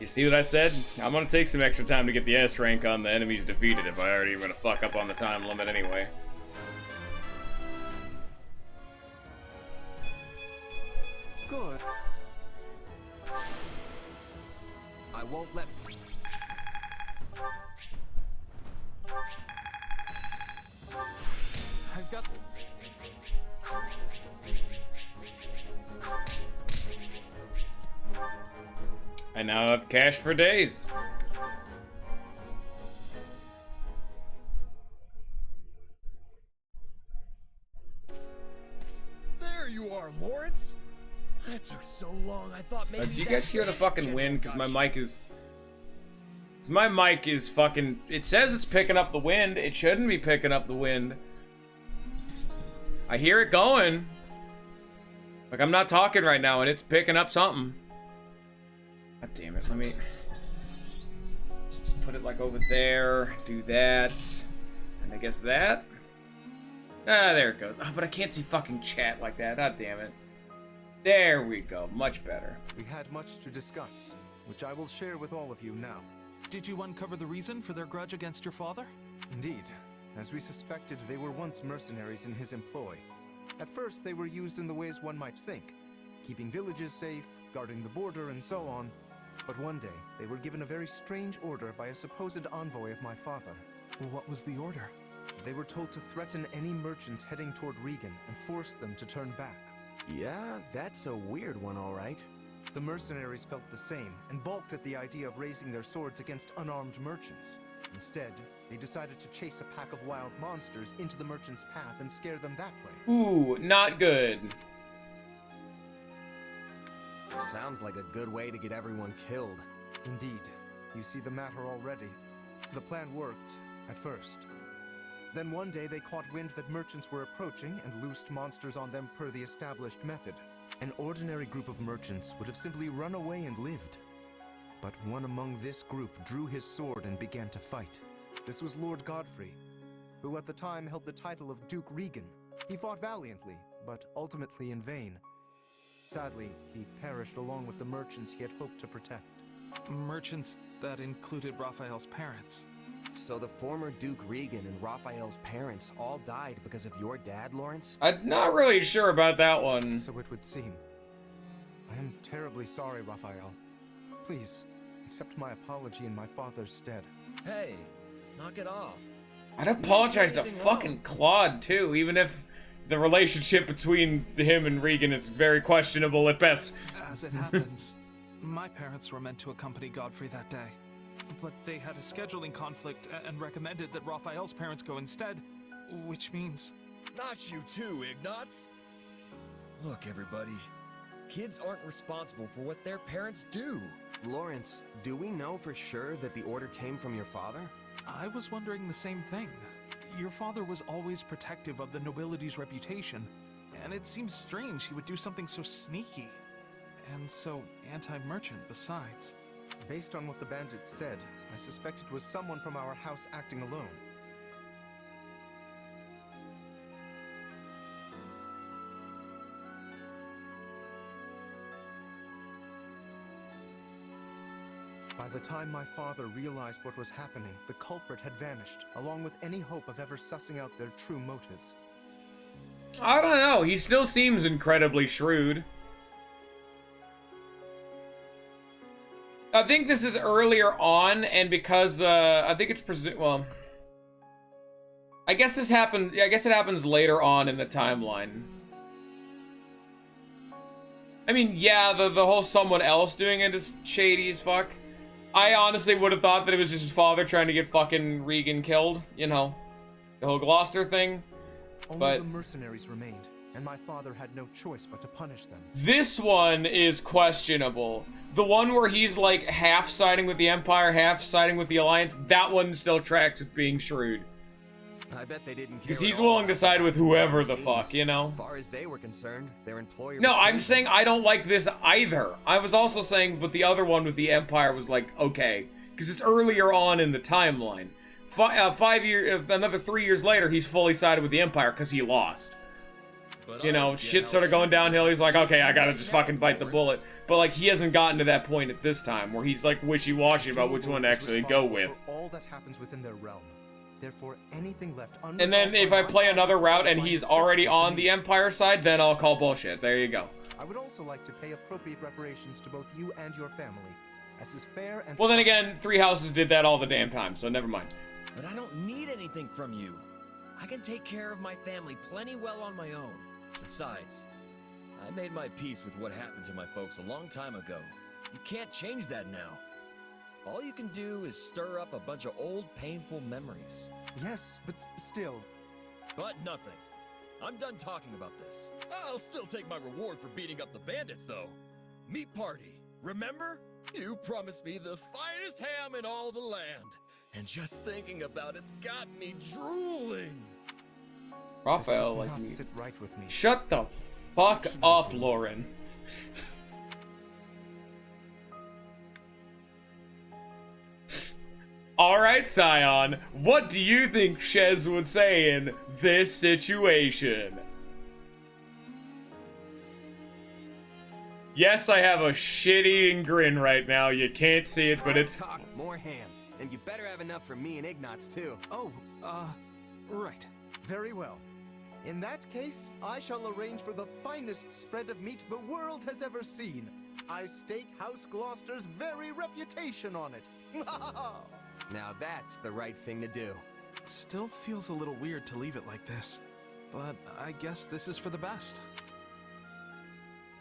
You see what I said? I'm gonna take some extra time to get the S rank on the enemies defeated if I already gonna fuck up on the time limit anyway. Good. I won't let... I've got... I now have cash for days. There you are, Lawrence. That took so long. I thought maybe. Do you guys hear the fucking wind? Because my mic is... my mic is fucking... It says it's picking up the wind. It shouldn't be picking up the wind. I hear it going. Like, I'm not talking right now, and it's picking up something. God damn it, let me... put it, like, over there. Do that. And I guess that. Ah, there it goes. Oh, but I can't see fucking chat like that. God damn it. There we go. Much better. We had much to discuss, which I will share with all of you now. Did you uncover the reason for their grudge against your father? Indeed. As we suspected, they were once mercenaries in his employ. At first, they were used in the ways one might think, keeping villages safe, guarding the border, and so on. But one day, they were given a very strange order by a supposed envoy of my father. What was the order? They were told to threaten any merchants heading toward Regan and force them to turn back. Yeah, that's a weird one, all right. The mercenaries felt the same and balked at the idea of raising their swords against unarmed merchants. Instead, they decided to chase a pack of wild monsters into the merchants' path and scare them that way. Ooh, not good. Sounds like a good way to get everyone killed. Indeed. You see the matter already. The plan worked, at first. Then one day they caught wind that merchants were approaching and loosed monsters on them per the established method. An ordinary group of merchants would have simply run away and lived. But one among this group drew his sword and began to fight. This was Lord Godfrey, who at the time held the title of Duke Regan. He fought valiantly, but ultimately in vain. Sadly, he perished along with the merchants he had hoped to protect. Merchants that included Raphael's parents. So the former Duke Regan and Raphael's parents all died because of your dad, Lawrence? I'm not really sure about that one. So it would seem. I am terribly sorry, Raphael. Please, accept my apology in my father's stead. Hey, knock it off. I'd apologize to Anything fucking wrong? Claude, too, even if the relationship between him and Regan is very questionable at best. As it happens, my parents were meant to accompany Godfrey that day. But they had a scheduling conflict and recommended that Raphael's parents go instead, which means... Not you too, Ignatz. Look, everybody. Kids aren't responsible for what their parents do. Lawrence, do we know for sure that the order came from your father? I was wondering the same thing. Your father was always protective of the nobility's reputation, and it seems strange he would do something so sneaky. And so anti-merchant besides. Based on what the bandit said, I suspect it was someone from our house acting alone. By the time my father realized what was happening, the culprit had vanished, along with any hope of ever sussing out their true motives. I don't know, he still seems incredibly shrewd. I think this is earlier on, and because, I think it's I guess this happens. I guess it happens later on in the timeline. I mean, yeah, the whole someone else doing it is shady as fuck. I honestly would have thought that it was just his father trying to get fucking Regan killed. You know, the whole Gloucester thing. Only But the mercenaries remained, and my father had no choice but to punish them. this one is questionable. The one where he's like half siding with the Empire, half siding with the Alliance, that one still tracks with being shrewd. I bet they didn't care. Because he's at all willing to side with whoever the Seems. fuck, you know? As far as they were concerned, their employer. No, I'm betrayed saying them. I don't like this either. I was also saying, but the other one with the Empire was like, okay. Because it's earlier on in the timeline. 5 years, another 3 years later, he's fully sided with the Empire because he lost. But You I know, don't get shit's how sort of going anyone downhill. He's like, okay, I gotta can just have fucking bite the warrants. bullet. But like, he hasn't gotten to that point at this time where he's like wishy-washy about which one to Is actually go responsible with. for all that happens within their realm. Therefore, anything left And then unresolved if by I my play father another route falls and by he's necessity already to on me. the Empire side, then I'll call bullshit. There you go. I would also like to pay appropriate reparations to both you and your family, as is fair and. Well, then again, Three Houses did that all the damn time, so never mind. But I don't need anything from you. I can take care of my family plenty well on my own. Besides, I made my peace with what happened to my folks a long time ago. You can't change that now. All you can do is stir up a bunch of old, painful memories. Yes, but still. But nothing. I'm done talking about this. I'll still take my reward for beating up the bandits, though. Meat party. Remember? You promised me the finest ham in all the land. And just thinking about it's got me drooling. This Raphael, does like not me. sit right with me. Shut the fuck up, Lawrence. Alright, Scion, what do you think Shez would say in this situation? Yes, I have a shit-eating grin right now. You can't see it, but Let's it's... talk more ham, and you better have enough for me and Ignatz too. Oh, right. Very well. In that case, I shall arrange for the finest spread of meat the world has ever seen. I stake House Gloucester's very reputation on it. Now that's the right thing to do. Still feels a little weird to leave it like this, but I guess this is for the best.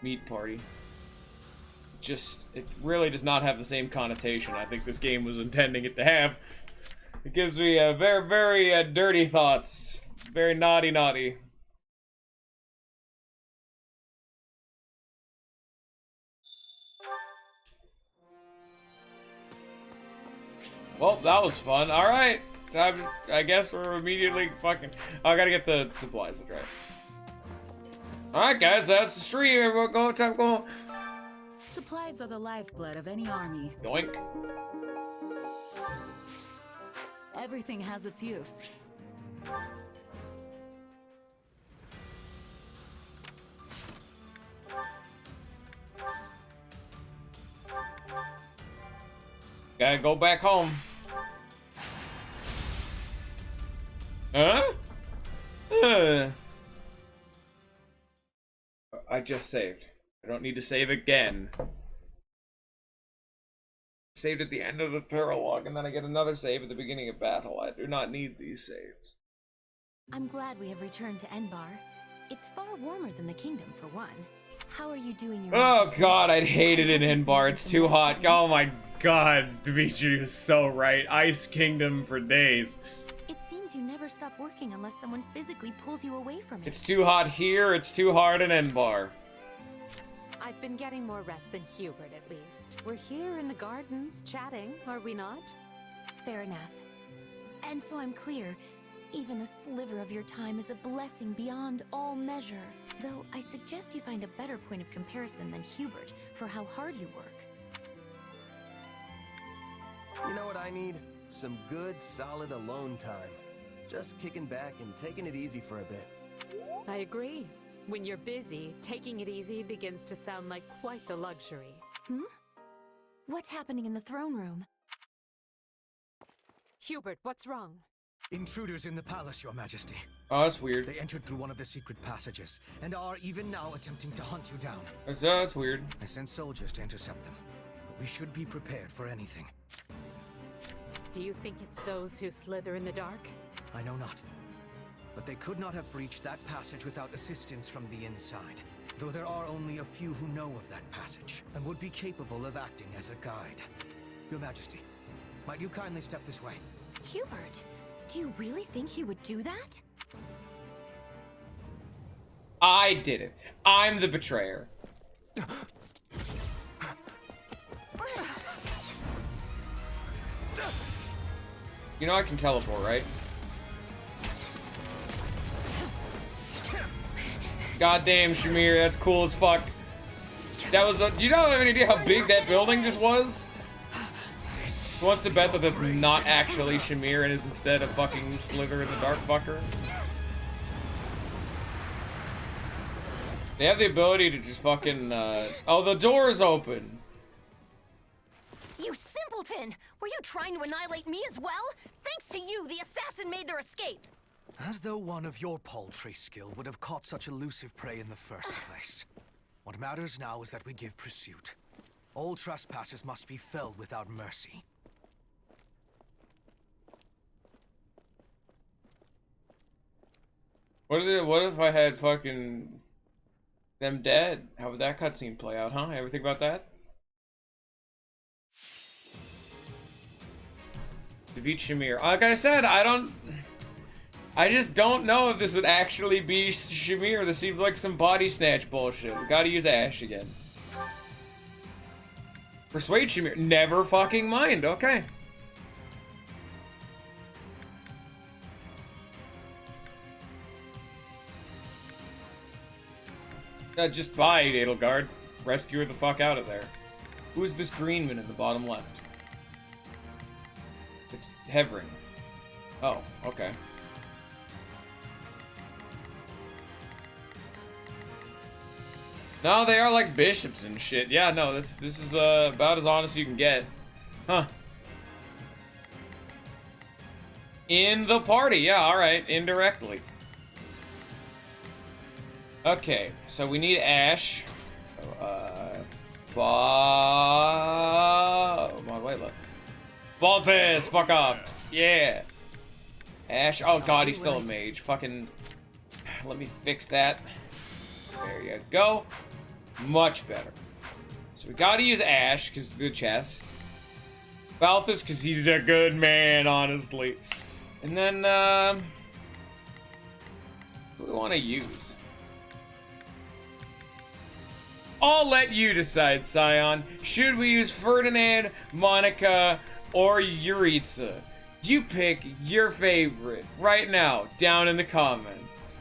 Meat party. Just, it really does not have the same connotation I think this game was intending it to have. It gives me very, very dirty thoughts. Very naughty. Well, that was fun. Alright. Time, I guess we're immediately fucking... Oh, I gotta get the supplies, that's right. Alright, guys, that's the stream. We'll go, time go. Supplies are the lifeblood of any army. Yoink. Everything has its use. Gotta go back home. Huh? I just saved. I don't need to save again. Saved at the end of the paralogue, and then I get another save at the beginning of battle. I do not need these saves. I'm glad we have returned to Enbar. It's far warmer than the kingdom, for one. How are you doing your Oh Majesty? god, I'd hate it in Enbar. It's too hot. Oh my god, Dimitri is so right. Ice Kingdom for days. It seems you never stop working unless someone physically pulls you away from it. It's too hot here, it's too hard in Enbar. I've been getting more rest than Hubert, at least. We're here in the gardens, chatting, are we not? Fair enough. And so I'm clear, even a sliver of your time is a blessing beyond all measure. Though I suggest you find a better point of comparison than Hubert for how hard you work. You know what I need? Some good, solid alone time. Just kicking back and taking it easy for a bit. I agree. When you're busy, taking it easy begins to sound like quite the luxury. What's happening in the throne room? Hubert, what's wrong? Intruders in the palace, Your Majesty. Oh, that's weird. They entered through one of the secret passages, and are even now attempting to hunt you down. That's weird. I sent soldiers to intercept them, but we should be prepared for anything. Do you think it's those who slither in the dark? I know not. but they could not have breached that passage without assistance from the inside. Though there are only a few who know of that passage, and would be capable of acting as a guide. Your Majesty, might you kindly step this way? Hubert, do you really think he would do that? I did it. I'm the betrayer. You know I can teleport, right? Goddamn, Shamir, that's cool as fuck. That was do you not have any idea how big that building just was? Who wants to bet that that's not actually Shamir and is instead a fucking Slither in the Dark fucker? They have the ability to just fucking, oh, the door is open. You simpleton! Were you trying to annihilate me as well? Thanks to you, the assassin made their escape. As though one of your paltry skill would have caught such elusive prey in the first place. What matters now is that we give pursuit. All trespassers must be felled without mercy. What if I had fucking them dead? How would that cutscene play out, huh? Ever think about that? Defeat Shamir. Like I said, I just don't know if this would actually be Shamir. This seems like some body snatch bullshit. We gotta use Ash again. Persuade Shamir. Never fucking mind. Okay. Just buy Edelgard. Rescue her the fuck out of there. Who's this Greenman in the bottom left? It's Heverin. Oh, okay. No, they are like bishops and shit. Yeah, no, this is about as honest as you can get. Huh. In the party, yeah, alright, indirectly. Okay, so we need Ash. So, Manuela. Balthus, fuck up. Yeah. Ash, oh god, he's still a mage. Fucking, let me fix that. There you go. Much better. So we gotta use Ash, because of the chest. Balthus, because he's a good man, honestly. And then, who do we want to use? I'll let you decide, Scion. Should we use Ferdinand, Monica, or Yuritsa? You pick your favorite right now, down in the comments.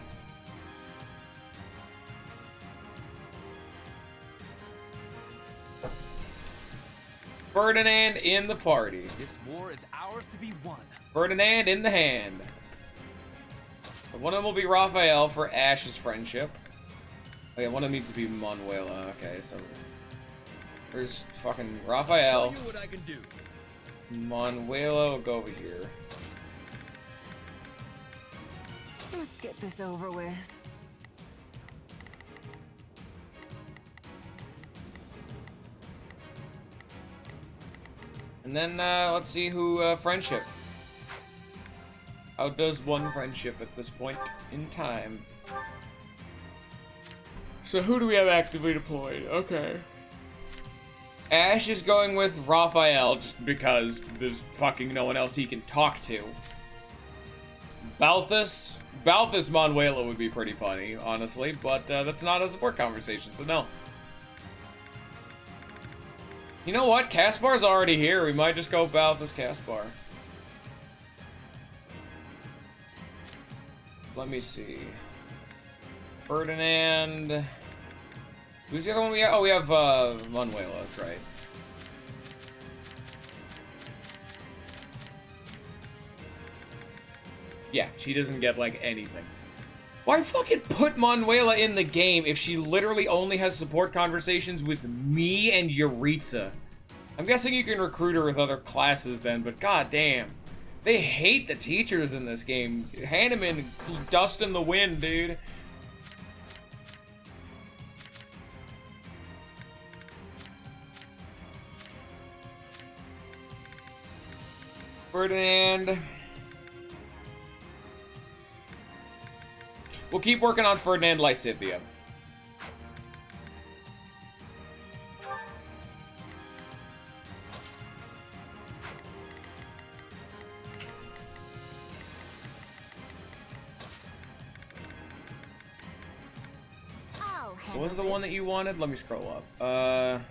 Ferdinand in the party. This war is ours to be won. Ferdinand in the hand. One of them will be Raphael for Ash's friendship. Oh yeah, one of them needs to be Manuela. Okay, so there's fucking Raphael. Show you what I can do. Manuela will go over here. Let's get this over with. And then let's see who friendship. How does one friendship at this point in time? So who do we have actively deployed? Okay. Ash is going with Raphael just because there's fucking no one else he can talk to. Balthus Manuela would be pretty funny, honestly, but that's not a support conversation, so no. You know what? Caspar's already here. We might just go Balthus Caspar. Let me see. Ferdinand. Who's the other one we have? Oh, we have Manuela, that's right. Yeah, she doesn't get, like, anything. Why fucking put Manuela in the game if she literally only has support conversations with me and Yuritsa? I'm guessing you can recruit her with other classes then, but goddamn. They hate the teachers in this game. Hand them in dust in the wind, dude. Ferdinand. We'll keep working on Ferdinand Lysithea. What was the one that you wanted? Let me scroll up.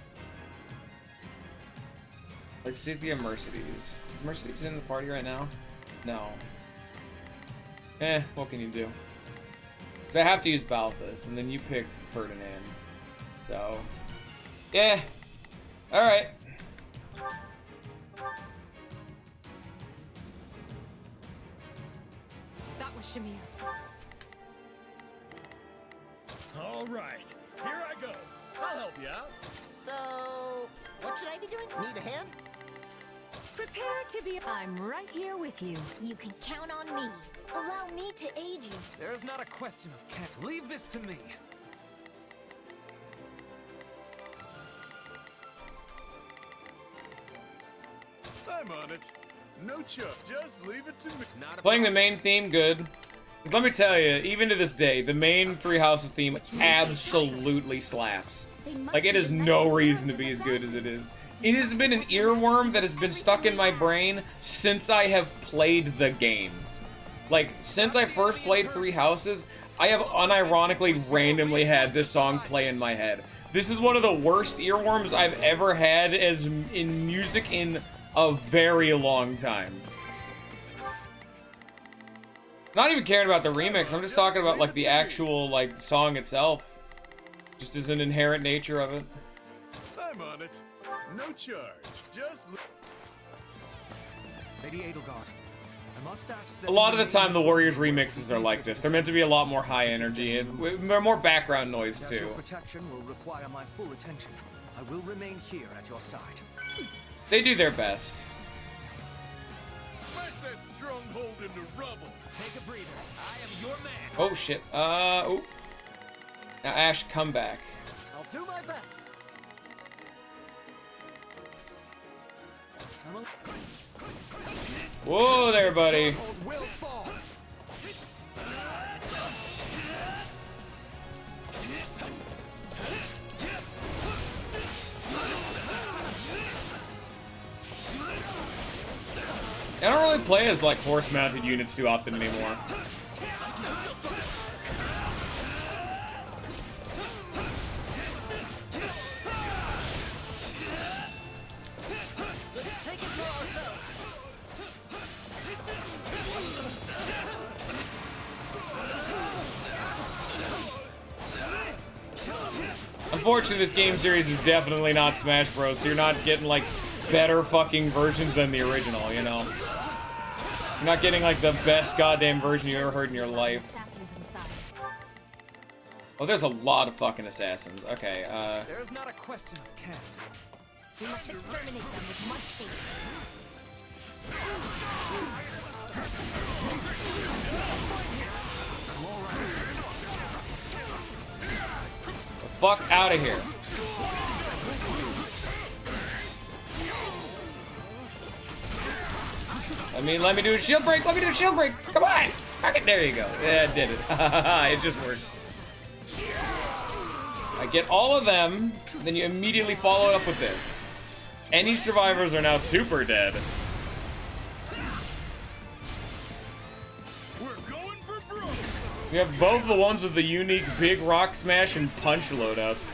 Lysithea Mercedes. Is Mercedes in the party right now? No. What can you do? Because I have to use Balthus, and then you picked Ferdinand. So, yeah. Alright. That was Shamir. All right, here I go. I'll help you out. So, what should I be doing? Need a hand? Prepare to be. I'm right here with you. You can count on me. Allow me to aid you. There is not a question of can. Leave this to me. I'm on it. No chuck, just leave it to me. Playing the main theme, good. Because let me tell you, even to this day, the main Three Houses theme absolutely slaps. Like, it has no reason to be as good as it is. It has been an earworm that has been stuck in my brain since I have played the games. Like, since I first played Three Houses, I have unironically randomly had this song play in my head. This is one of the worst earworms I've ever had as in music in a very long time. Not even caring about the remix, I'm just talking about like the actual like song itself. Just as an inherent nature of it. I'm on it. No charge. Just Lady Edelgard, I must ask that a lot of the time the Warriors remixes are like this. They're meant to be a lot more high energy and they're more background noise as too. your protection will require my full attention. I will remain here at your side. They do their best. smash that stronghold into rubble. Take a breather. I am your man. Oh shit. Oh. Now Ash, come back. I'll do my best. Whoa there, buddy. Will fall. I don't really play as like horse-mounted units too often anymore. Let's take it for ourselves. Unfortunately, this game series is definitely not Smash Bros, so you're not getting like better fucking versions than the original, you know? You're not getting like the best goddamn version you ever heard in your life. Oh, there's a lot of fucking assassins. Okay, There is not a question of can. We must exterminate them with much haste. fuck out of here. Let me do a shield break. Let me do a shield break. Come on. Okay, there you go. Yeah, it did it. It just worked. I get all of them, then you immediately follow it up with this. Any survivors are now super dead. We have both the ones with the unique big rock smash and punch loadouts.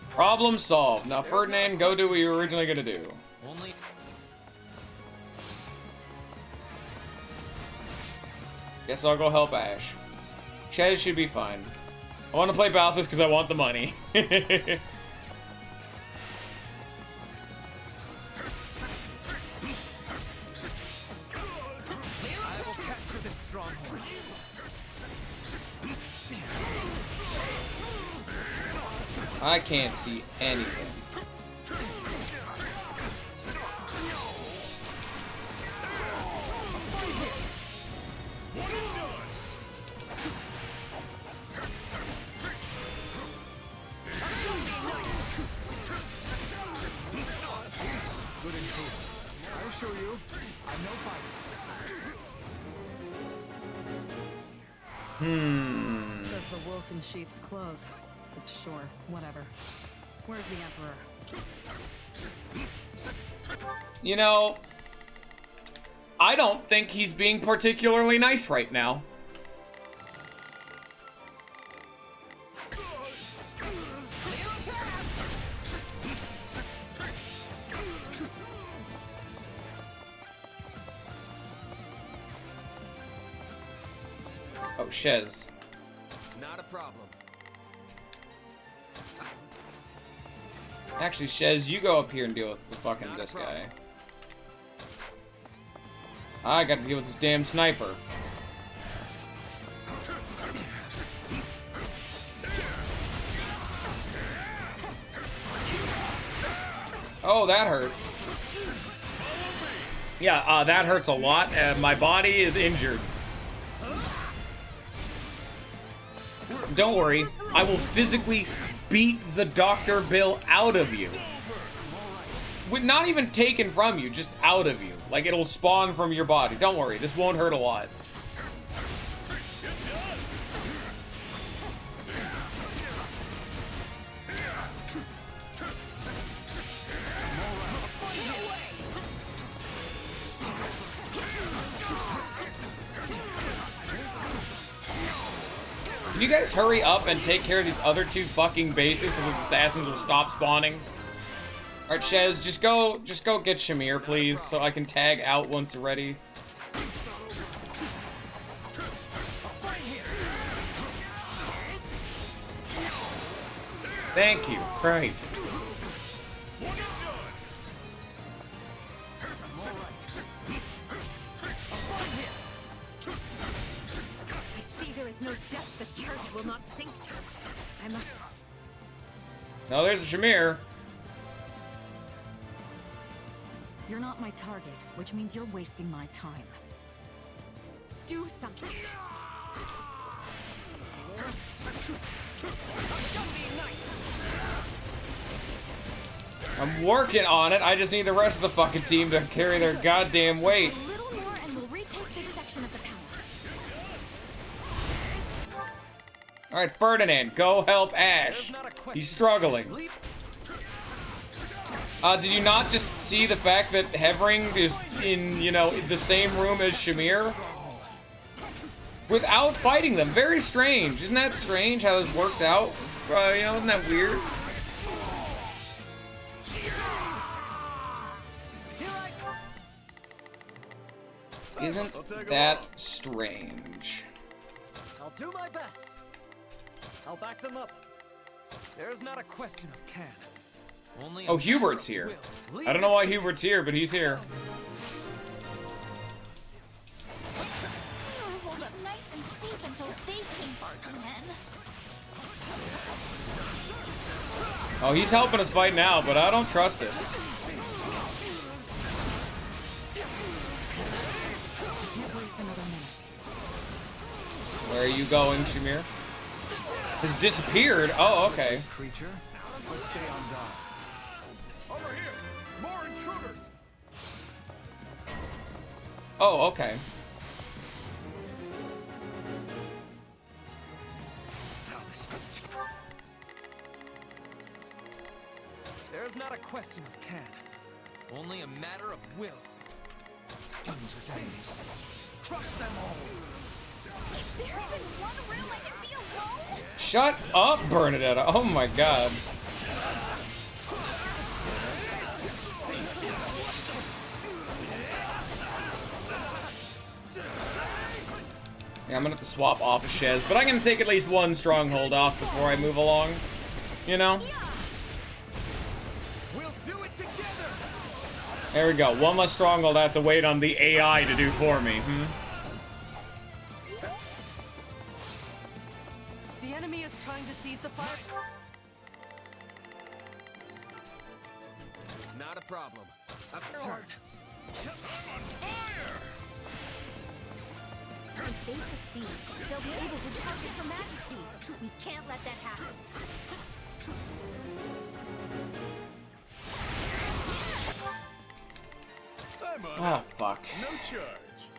Problem solved. Now, Ferdinand, go do what you were originally gonna do. Guess I'll go help Ash. Chez should be fine. I want to play Balthus because I want the money. I will capture this stronghold. I can't see anything. Says the wolf in sheep's clothes. But sure, whatever. Where's the Emperor? You know, I don't think he's being particularly nice right now. Oh, Shez. Not a problem. Actually, Shez, you go up here and deal with the fucking this guy. I gotta deal with this damn sniper. Oh, that hurts. Yeah, that hurts a lot. My body is injured. Don't worry, I will physically beat the Dr. Bill out of you. With not even taken from you, just out of you. Like, it'll spawn from your body. Don't worry, this won't hurt a lot. Can you guys hurry up and take care of these other two fucking bases so these assassins will stop spawning? Alright, Shez, just go get Shamir, please, so I can tag out once you're ready. Thank you, Christ. No depth the church will not sink to. I must. No, there's a Shamir. You're not my target, which means you're wasting my time. Do something. I'm working on it. I just need the rest of the fucking team to carry their goddamn weight. A little more and we'll retake this section of the palace. Alright, Ferdinand, go help Ash. He's struggling. Did you not just see the fact that Hevering is in, you know, the same room as Shamir? Without fighting them. Very strange. Isn't that strange how this works out? You know, isn't that weird? Isn't that strange? I'll do my best. I'll back them up. There's not a question of can. Only Oh, Hubert's here. I don't know why Hubert's here, but he's here. Hold up nice and safe until they came barging in. Oh, he's helping us fight now, but I don't trust it. Where are you going, Shamir? Has disappeared? Oh, okay. Creature, let's stay on guard. Over here! More intruders! Oh, okay. There's not a question of can. Only a matter of will. Guns with enemies. Crush them all. Is there even one room I can be alone? Shut up, Bernadetta. Oh my god. Yeah, I'm gonna have to swap off of Shez, but I'm gonna take at least one stronghold off before I move along. You know? We'll do it together! There we go. One less stronghold I have to wait on the AI to do for me. The enemy is trying to seize the fire. Not a problem. Up Turn. If they succeed, they'll be able to target Her Majesty. We can't let that happen. Ah, fuck. No charge.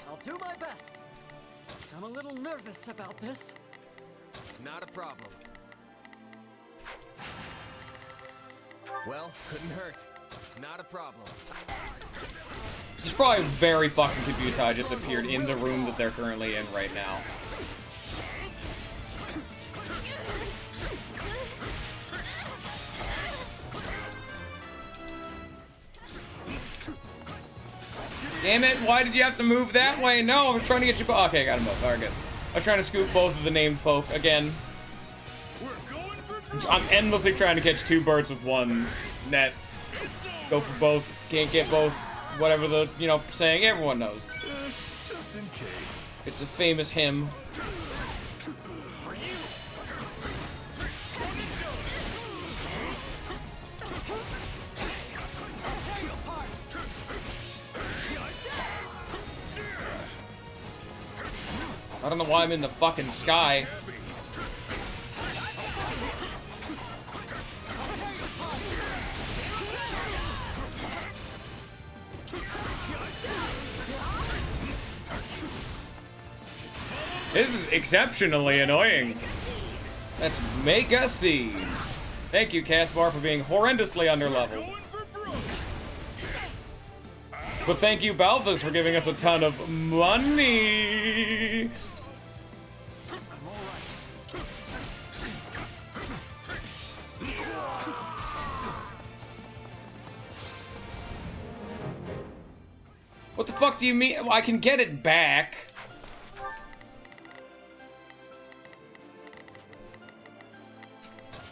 I'll do my best. I'm a little nervous about this. Not a problem. Well, couldn't hurt. Not a problem. He's probably very fucking confused how I just appeared in the room that they're currently in right now. Damn it, why did you have to move that way? No, I was trying to get you... Okay, got him both. Alright, good. I was trying to scoop both of the named folk again. I'm endlessly trying to catch two birds with one net. Go for both. Can't get both. Whatever the, you know, saying everyone knows. Just in case. It's a famous hymn. I don't know why I'm in the fucking sky. This is exceptionally annoying. Let's make a scene. Thank you, Caspar, for being horrendously underleveled. But thank you, Balthus, for giving us a ton of money. What the fuck do you mean? Well, I can get it back.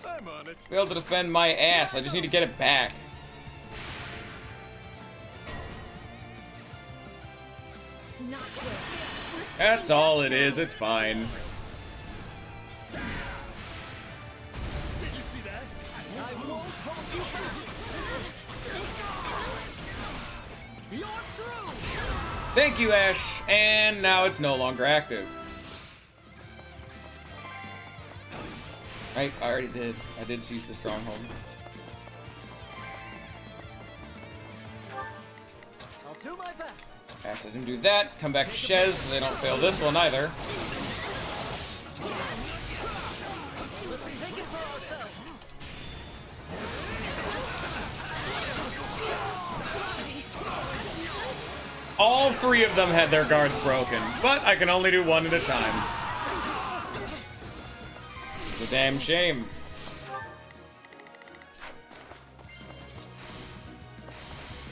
I'm on it. Failed to defend my ass. I just need to get it back. That's all it is. It's fine. Did you see that? I won't hold you back. You're through. Thank you, Ash. And now it's no longer active. Right, I already did. I did seize the stronghold. I'll do my best. Ash didn't do that. Come back to Shez so they don't fail this one either. Let's take it for ourselves. All three of them had their guards broken, but I can only do one at a time. It's a damn shame.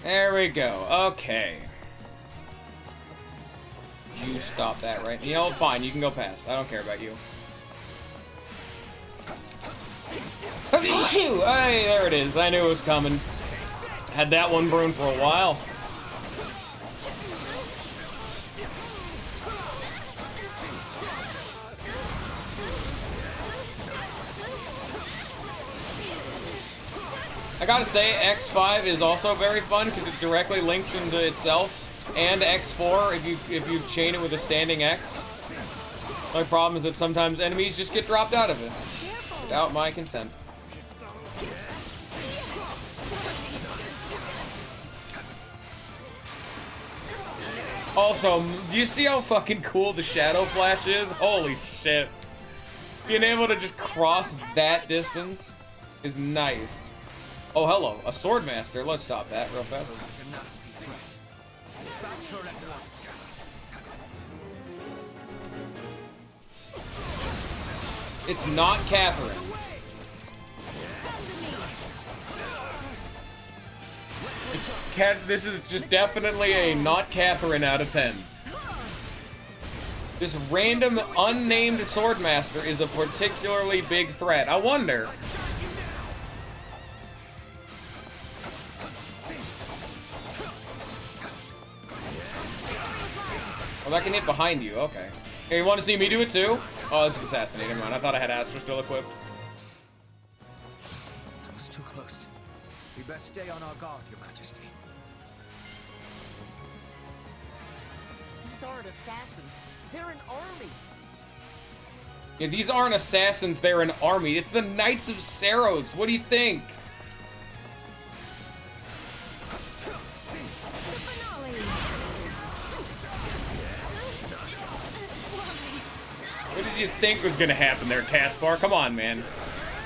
There we go. Okay. You stop that, right? You know, fine. You can go past. I don't care about you. Hey, there it is. I knew it was coming. Had that one brewing for a while. I gotta say, X5 is also very fun because it directly links into itself, and X4 if you chain it with a standing X. My problem is that sometimes enemies just get dropped out of it without my consent. Also, do you see how fucking cool the Shadow Flash is? Holy shit. Being able to just cross that distance is nice. Oh, hello, a Swordmaster. Let's stop that real fast. This is a nasty threat. Dispatch her at once. It's not Catherine. This is just definitely a not Catherine out of 10. This random unnamed Swordmaster is a particularly big threat. I wonder. Oh, that can hit behind you. Okay. Hey, you want to see me do it too? Oh, this is Assassinate. Never mind. I thought I had Astra still equipped. That was too close. We best stay on our guard, Your Majesty. These aren't assassins. They're an army. Yeah, these aren't assassins. They're an army. It's the Knights of Saros. What do you think? you think was gonna happen there, Caspar? Come on, man.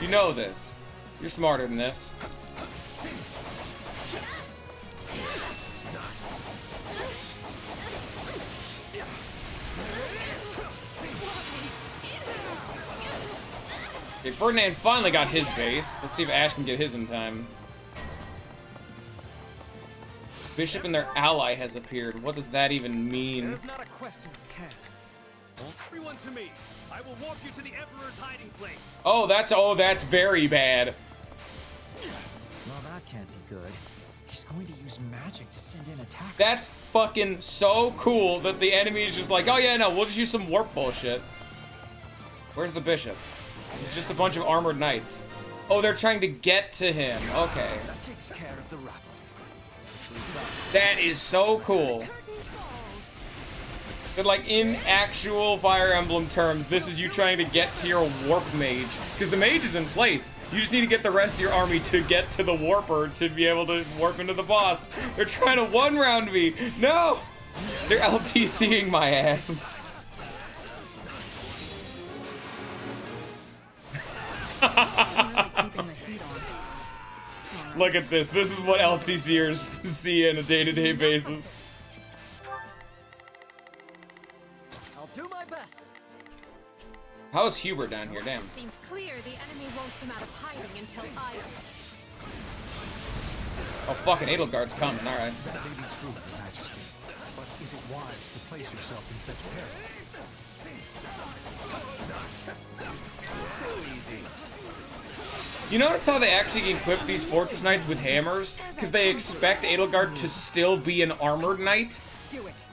You know this. You're smarter than this. Okay, Ferdinand finally got his base. Let's see if Ash can get his in time. Bishop and their ally has appeared. What does that even mean? There's not a question of can. Everyone to me. I will walk you to the Emperor's hiding place. Oh, that's very bad. Well, that can't be good. He's going to use magic to send in attack. That's fucking so cool that the enemy is just like, oh yeah, no, we'll just use some warp bullshit. Where's the bishop? It's just a bunch of armored knights. Oh, they're trying to get to him. Okay. That takes care of the rabble. That is so cool. But like in actual Fire Emblem terms, this is you trying to get to your warp mage. Because the mage is in place. You just need to get the rest of your army to get to the warper to be able to warp into the boss. They're trying to one round me. No! They're LTCing my ass. Look at this. This is what LTCers see on a day-to-day basis. I'll do my best. How's Hubert down here? Damn. Seems clear the enemy won't come out of hiding until I. Oh, fucking Edelgard's coming. All right. That may be true, Your Majesty, but is it wise to place yourself in such peril? So easy. You notice how they actually equip these Fortress Knights with hammers? Because they expect Edelgard to still be an armored knight? Do it.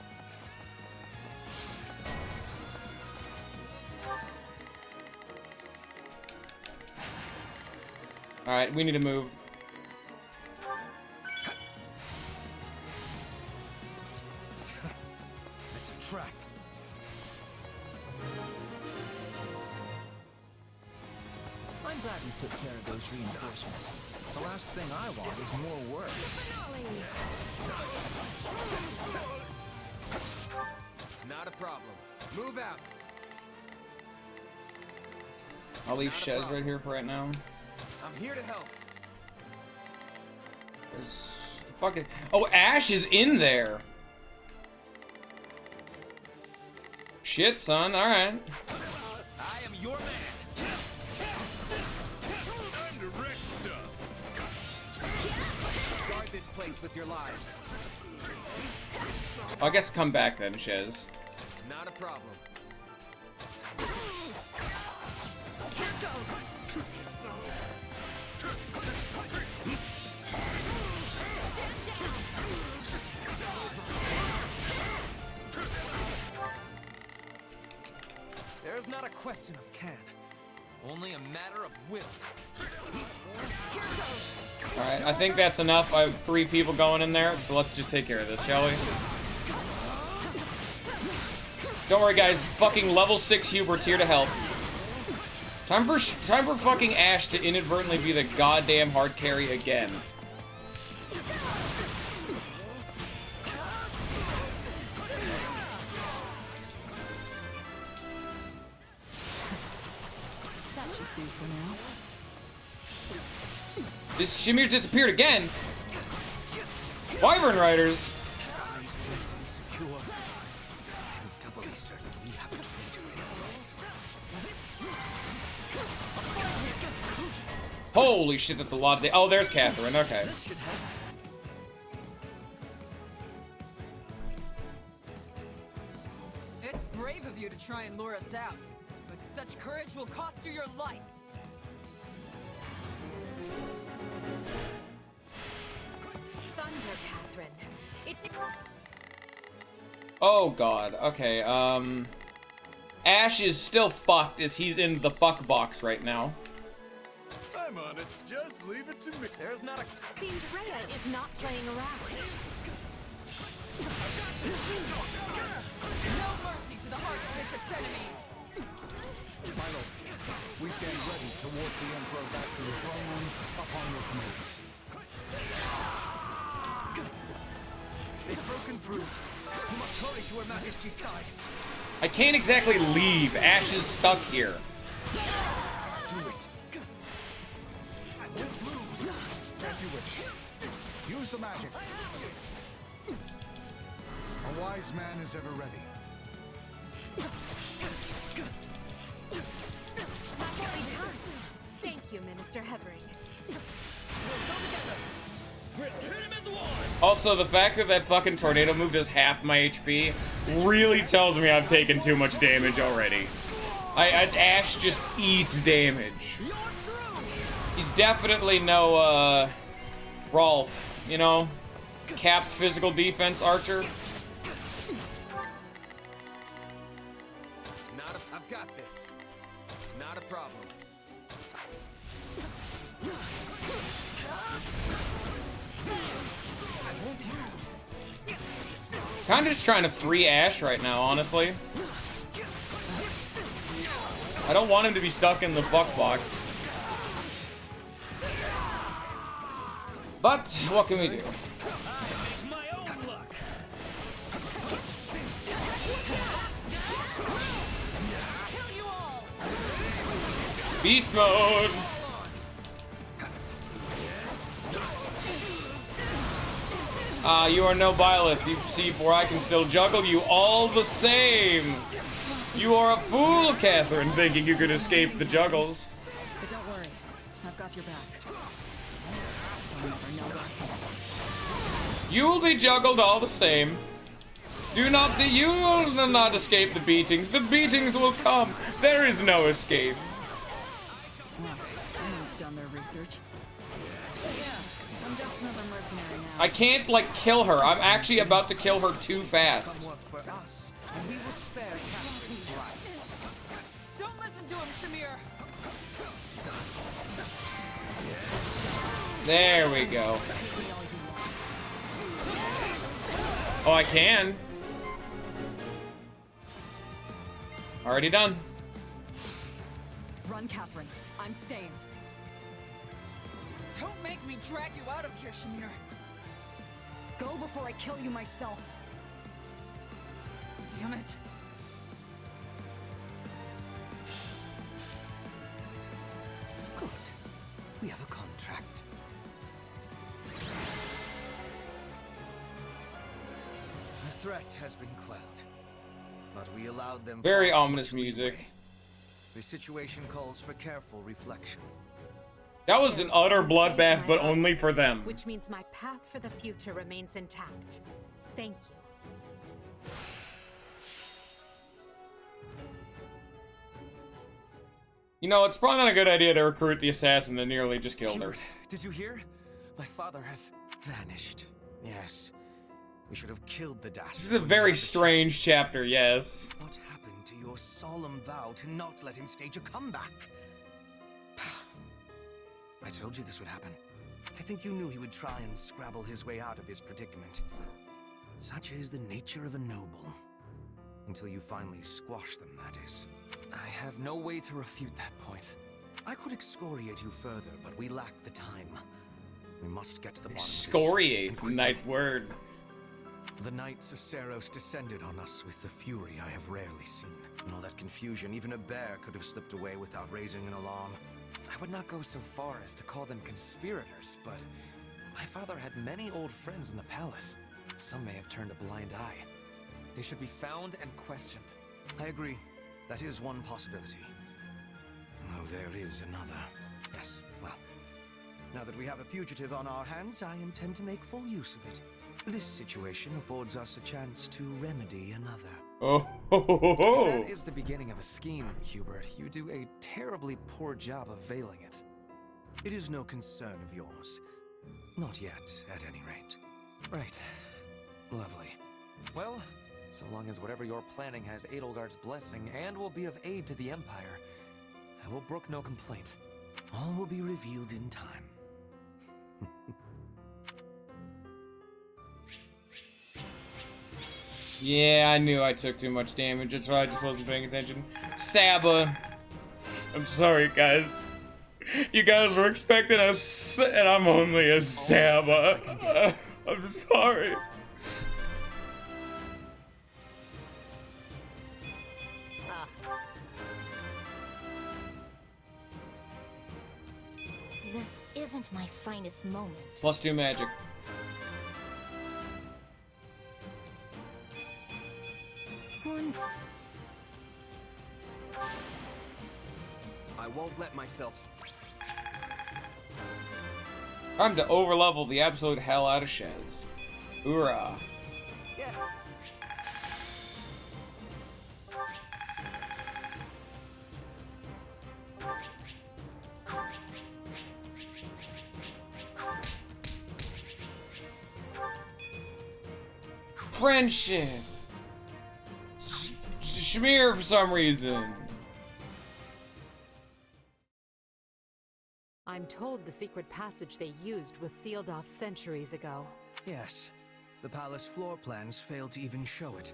Alright, we need to move. It's a trap. I'm glad we took care of those reinforcements. The last thing I want is more work. Not a problem. Move out. I'll leave Shez right here for right now. I'm here to help. There's the fucking... Oh, Ash is in there! Shit, son. Alright. I am your man. Time to wreck stuff. Guard this place with your lives. I guess come back then, Shez. Not a problem. There's not a question of can, only a matter of will. Alright, I think that's enough. I have 3 people going in there, so let's just take care of this, shall we? Don't worry, guys. Fucking level 6 Hubert's here to help. Time for fucking Ash to inadvertently be the goddamn hard carry again. That should do for now. This Shamir disappeared again. Wyvern Riders. Sky's meant to be secure. I'm doubly certain we have a traitor in our midst. Holy shit, that's a lot of... Oh, there's Catherine. Okay. This should help. It's brave of you to try and lure us out, but such courage will cost you your life. Thunder, Catherine. It's. Oh god. Okay. Ash is still fucked as he's in the fuck box right now. I'm on it. Just leave it to me. There's not a... Seems Rhea is not playing around. No mercy to the Archbishop's enemies. My lord, we stand ready to walk the Emperor back to the throne room upon your command. They've broken through. We must hurry to Her Majesty's side. I can't exactly leave. Ash is stuck here. Do it. I won't lose. As you wish. Use the magic. A wise man is ever ready. Thank you, Minister Hevering. Also, the fact that that fucking tornado move does half my HP really tells me I've taken too much damage already. Ash just eats damage. He's definitely no, Rolf, you know? Capped physical defense archer. I've got this. Not a problem. Kinda just trying to free Ash right now, honestly. I don't want him to be stuck in the fuck box. But, what can we do? Beast mode! You are no Byleth. You see, for I can still juggle you all the same. You are a fool, Catherine, thinking you could escape the juggles. But don't worry, I've got your back. You will be juggled all the same. You will not escape the beatings. The beatings will come. There is no escape. Well, someone's done their research. Yeah, I'm just another mercenary now. I can't, like, kill her. I'm actually about to kill her too fast. Work for us, and we will spare Catherine's life. Don't listen to him, Shamir. There we go. Oh, I can. Already done. Run, Catherine. I'm staying. Don't make me drag you out of here, Shamir. Go before I kill you myself. Damn it. Good. We have a contract. The threat has been quelled, but we allowed them. Very far too ominous much music. leeway. The situation calls for careful reflection. That was an utter bloodbath, but only for them. Which means my path for the future remains intact. Thank you. You know, it's probably not a good idea to recruit the assassin that nearly just killed her. Hubert, did you hear? My father has vanished. Yes. We should have killed the dastard. This is a very strange chapter, yes. What happened to your solemn vow to not let him stage a comeback? I told you this would happen. I think you knew he would try and scrabble his way out of his predicament. Such is the nature of a noble. Until you finally squash them, that is. I have no way to refute that point. I could excoriate you further, but we lack the time. We must get to the bottom of this. Excoriate, nice word. The Knights of Seros descended on us with the fury I have rarely seen. In all that confusion, even a bear could have slipped away without raising an alarm. I would not go so far as to call them conspirators, but my father had many old friends in the palace. Some may have turned a blind eye. They should be found and questioned. I agree. That is one possibility. Oh, there is another. Yes, well, now that we have a fugitive on our hands, I intend to make full use of it. This situation affords us a chance to remedy another. Oh, If that is the beginning of a scheme, Hubert, you do a terribly poor job of veiling it. It is no concern of yours. Not yet, at any rate. Right. Lovely. Well, so long as whatever you're planning has Edelgard's blessing and will be of aid to the Empire, I will brook no complaint. All will be revealed in time. Yeah, I knew I took too much damage. That's why I just wasn't paying attention. Saba. I'm sorry, guys. You guys were expecting a and I'm only a Saba. I'm sorry. This isn't my finest moment. +2 magic. I won't let myself. Time to overlevel the absolute hell out of Shez. Hoorah. Yeah. Friendship. Shamir for some reason. I'm told the secret passage they used was sealed off centuries ago. Yes. The palace floor plans failed to even show it.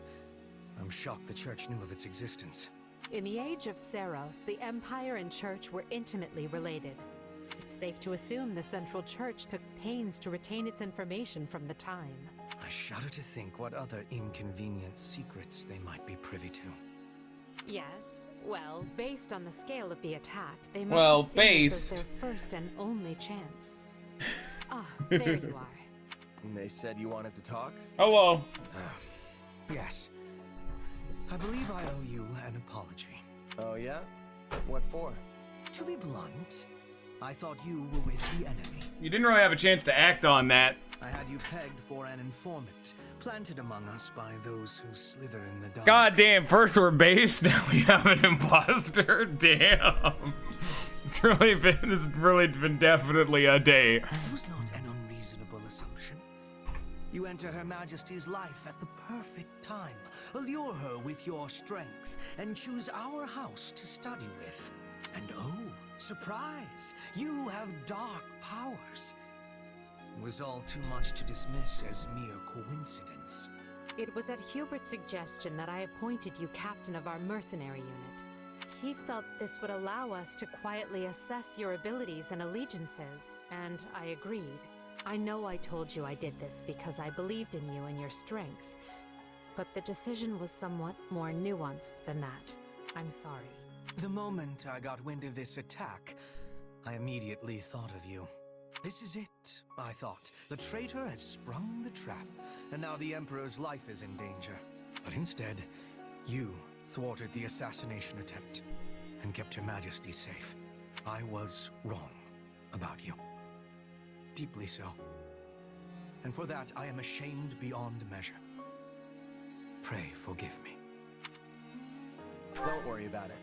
I'm shocked the church knew of its existence. In the age of Seros, the Empire and Church were intimately related. It's safe to assume the Central Church took pains to retain its information from the time. I shudder to think what other inconvenient secrets they might be privy to. Yes. Well, based on the scale of the attack, they must have seen this as their first and only chance. Ah, there you are. They said you wanted to talk? Hello. Yes. I believe I owe you an apology. Oh yeah? What for? To be blunt, I thought you were with the enemy. You didn't really have a chance to act on that. I had you pegged for an informant, planted among us by those who slither in the dark. God damn, first we're based, now we have an imposter. Damn. It's really been definitely a day. It was not an unreasonable assumption. You enter Her Majesty's life at the perfect time, allure her with your strength, and choose our house to study with. And oh, surprise, you have dark powers. It was all too much to dismiss as mere coincidence. It was at Hubert's suggestion that I appointed you captain of our mercenary unit. He felt this would allow us to quietly assess your abilities and allegiances, and I agreed. I know I told you I did this because I believed in you and your strength, but the decision was somewhat more nuanced than that. I'm sorry. The moment I got wind of this attack, I immediately thought of you. This is it, I thought. The traitor has sprung the trap, and now the Emperor's life is in danger. But instead, you thwarted the assassination attempt and kept Your Majesty safe. I was wrong about you. Deeply so. And for that, I am ashamed beyond measure. Pray forgive me. Don't worry about it.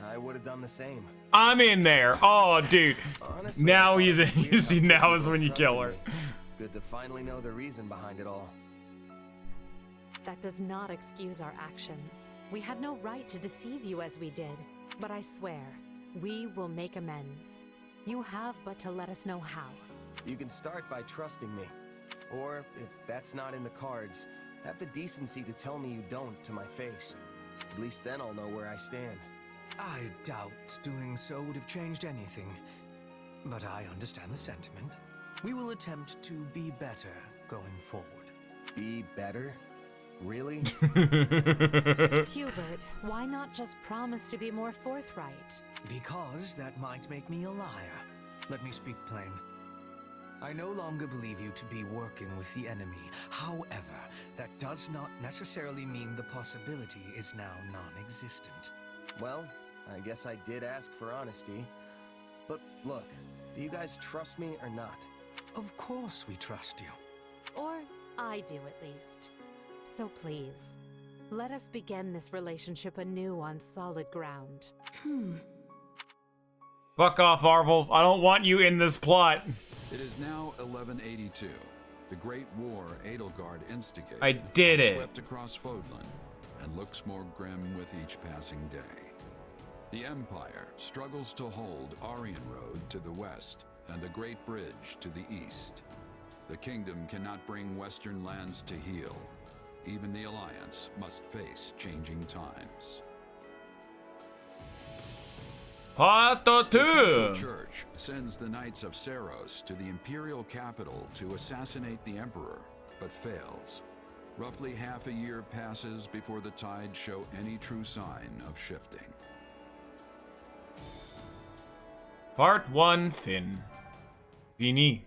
I would have done the same. I'm in there. Oh, dude. Honestly, now he's in. You see, now is when you kill her. Good to finally know the reason behind it all. That does not excuse our actions. We had no right to deceive you as we did. But I swear, we will make amends. You have but to let us know how. You can start by trusting me. Or, if that's not in the cards, have the decency to tell me you don't to my face. At least then I'll know where I stand. I doubt doing so would have changed anything. But I understand the sentiment. We will attempt to be better going forward. Be better? Really? Hubert, why not just promise to be more forthright? Because that might make me a liar. Let me speak plain. I no longer believe you to be working with the enemy. However, that does not necessarily mean the possibility is now non-existent. Well, I guess I did ask for honesty. But look, do you guys trust me or not? Of course we trust you. Or I do at least. So please, let us begin this relationship anew on solid ground. Fuck off, Arvel. I don't want you in this plot. It is now 1182. The Great War Edelgard instigated. I did it. Swept across Fodland and looks more grim with each passing day. The Empire struggles to hold Aryan Road to the west and the Great Bridge to the east. The kingdom cannot bring western lands to heal. Even the Alliance must face changing times. Part 2. The Central Church sends the Knights of Seros to the Imperial capital to assassinate the Emperor, but fails. Roughly half a year passes before the tides show any true sign of shifting. Part 1, Finn. Vini.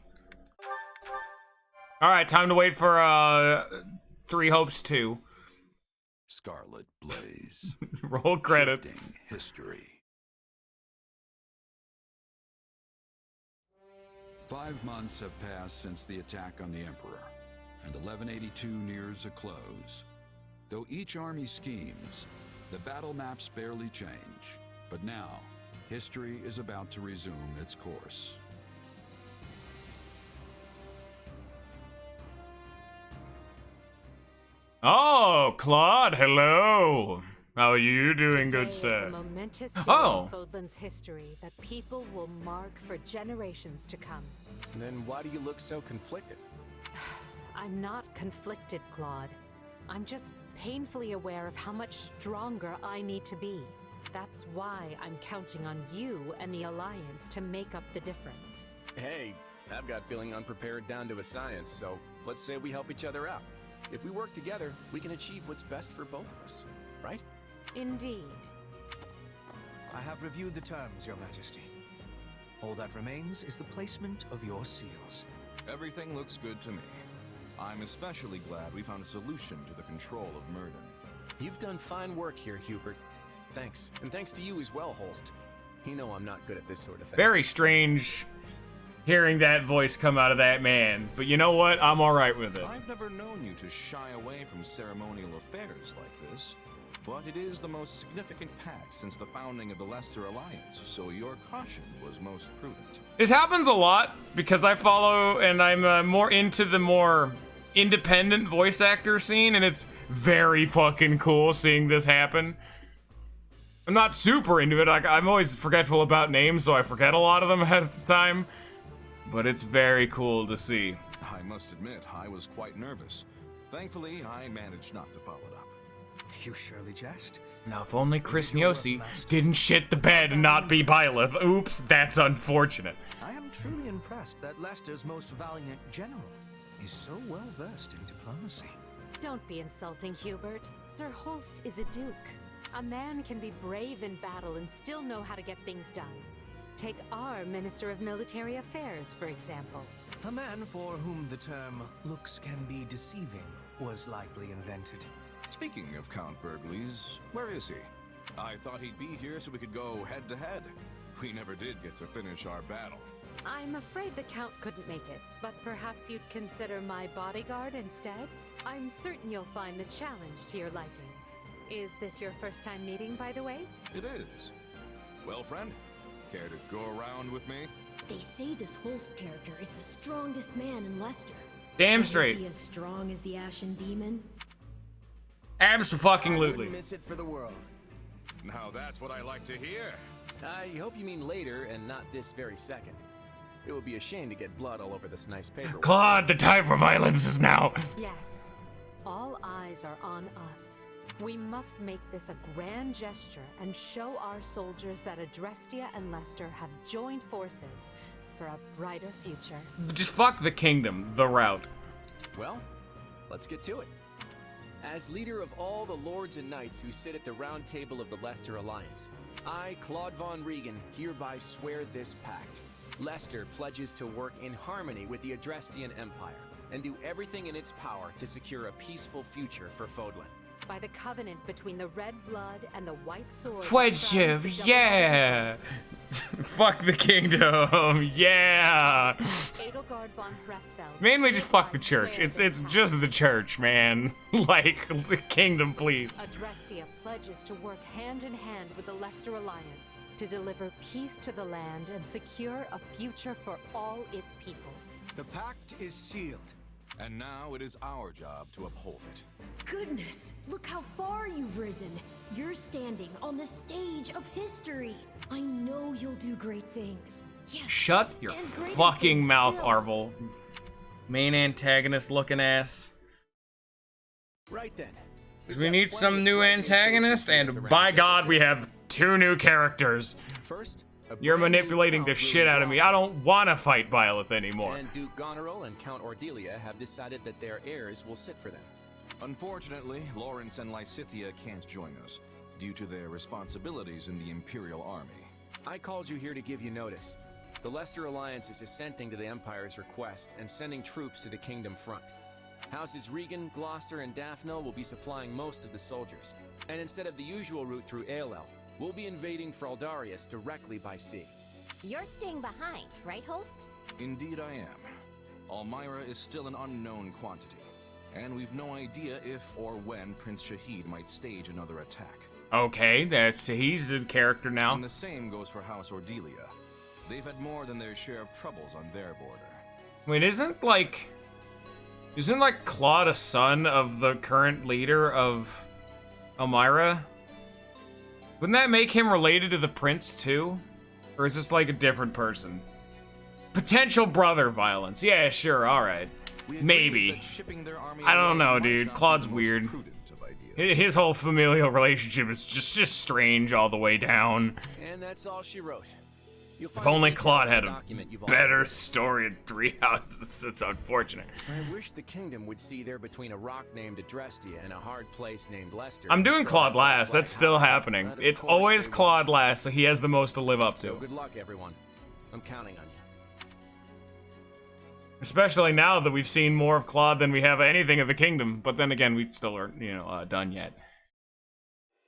Alright, time to wait for 3 Hopes 2. Scarlet Blaze. Roll credits. Shifting history. 5 months have passed since the attack on the Emperor, and 1182 nears a close. Though each army schemes, the battle maps barely change. But now, history is about to resume its course. Oh, Claude, hello. How are you doing, good Today sir? is a momentous day Oh. in Fodlan's history that people will mark for generations to come. Then why do you look so conflicted? I'm not conflicted, Claude. I'm just painfully aware of how much stronger I need to be. That's why I'm counting on you and the Alliance to make up the difference. Hey, I've got feeling unprepared down to a science, so let's say we help each other out. If we work together, we can achieve what's best for both of us, right? Indeed. I have reviewed the terms, Your Majesty. All that remains is the placement of your seals. Everything looks good to me. I'm especially glad we found a solution to the control of Murden. You've done fine work here, Hubert. Thanks. And thanks to you as well, Holst. You know I'm not good at this sort of thing. Very strange hearing that voice come out of that man. But you know what? I'm alright with it. I've never known you to shy away from ceremonial affairs like this, but it is the most significant pact since the founding of the Leicester Alliance, so your caution was most prudent. This happens a lot because I follow and I'm more into the more independent voice actor scene, and it's very fucking cool seeing this happen. I'm not super into it. I'm always forgetful about names, so I forget a lot of them ahead of the time. But it's very cool to see. I must admit, I was quite nervous. Thankfully, I managed not to follow it up. You surely jest. Now, if only Chris Nyosi didn't shit the bed and not be Byleth. Oops, that's unfortunate. I am truly impressed that Leicester's most valiant general is so well versed in diplomacy. Don't be insulting, Hubert. Sir Holst is a duke. A man can be brave in battle and still know how to get things done. Take our Minister of Military Affairs, for example. A man for whom the term looks can be deceiving was likely invented. Speaking of Count Burgleys, where is he? I thought he'd be here so we could go head-to-head. We never did get to finish our battle. I'm afraid the Count couldn't make it, but perhaps you'd consider my bodyguard instead? I'm certain you'll find the challenge to your liking. Is this your first time meeting, by the way? It is. Well, friend, care to go around with me? They say this Holst character is the strongest man in Leicester. Damn But straight. Is he as strong as the Ashen Demon? Abso-fucking-lutely. Wouldn't miss it for the world. Now that's what I like to hear. I hope you mean later and not this very second. It would be a shame to get blood all over this nice paper. Claude, the time for violence is now. Yes. All eyes are on us. We must make this a grand gesture and show our soldiers that Adrestia and Leicester have joined forces for a brighter future. Just fuck the kingdom, the route. Well, let's get to it. As leader of all the lords and knights who sit at the round table of the Leicester Alliance, I, Claude von Regan, hereby swear this pact. Leicester pledges to work in harmony with the Adrestian Empire and do everything in its power to secure a peaceful future for Fodlan. By the covenant between the red blood and the white sword. Friendship, yeah. Fuck the kingdom, yeah. Edelgard von Hresfeld. Mainly just fuck the church. It's just the church, man. Like the kingdom, please. Adrestia pledges to work hand in hand with the Leicester Alliance to deliver peace to the land and secure a future for all its people. The pact is sealed. And now it is our job to uphold it. Goodness, look how far you've risen. You're standing on the stage of history. I know you'll do great things. Yes, Shut your and greater fucking things mouth, still. Arvel. Main antagonist looking ass. Right then. We need some new antagonist, and by God, we have 2 new characters. First, You're manipulating the shit out of me. I don't want to fight Byleth anymore. And Duke Goneril and Count Ordelia have decided that their heirs will sit for them. Unfortunately, Lawrence and Lysithea can't join us, due to their responsibilities in the Imperial Army. I called you here to give you notice. The Leicester Alliance is assenting to the Empire's request and sending troops to the Kingdom front. Houses Regan, Gloucester, and Daphne will be supplying most of the soldiers. And instead of the usual route through Aelel, we'll be invading Fraldarius directly by sea. You're staying behind, right, host? Indeed I am. Elmira is still an unknown quantity, and we've no idea if or when Prince Shahid might stage another attack. Okay, he's the character now. And the same goes for House Ordelia. They've had more than their share of troubles on their border. Wait, isn't Claude a son of the current leader of Elmira? Wouldn't that make him related to the prince too? Or is this like a different person? Potential brother violence. Yeah, sure, alright. Maybe. I don't know, dude. Claude's weird. His whole familial relationship is just strange all the way down. And that's all she wrote. If only Claude had a better story in Three Houses. It's unfortunate. I wish the kingdom would see there between a rock named Adrestia and a hard place named Leicester. I'm doing Claude last. That's still happening. It's always Claude last, so he has the most to live up to. So good luck, everyone. I'm counting on you. Especially now that we've seen more of Claude than we have anything of the kingdom. But then again, we still aren't, done yet.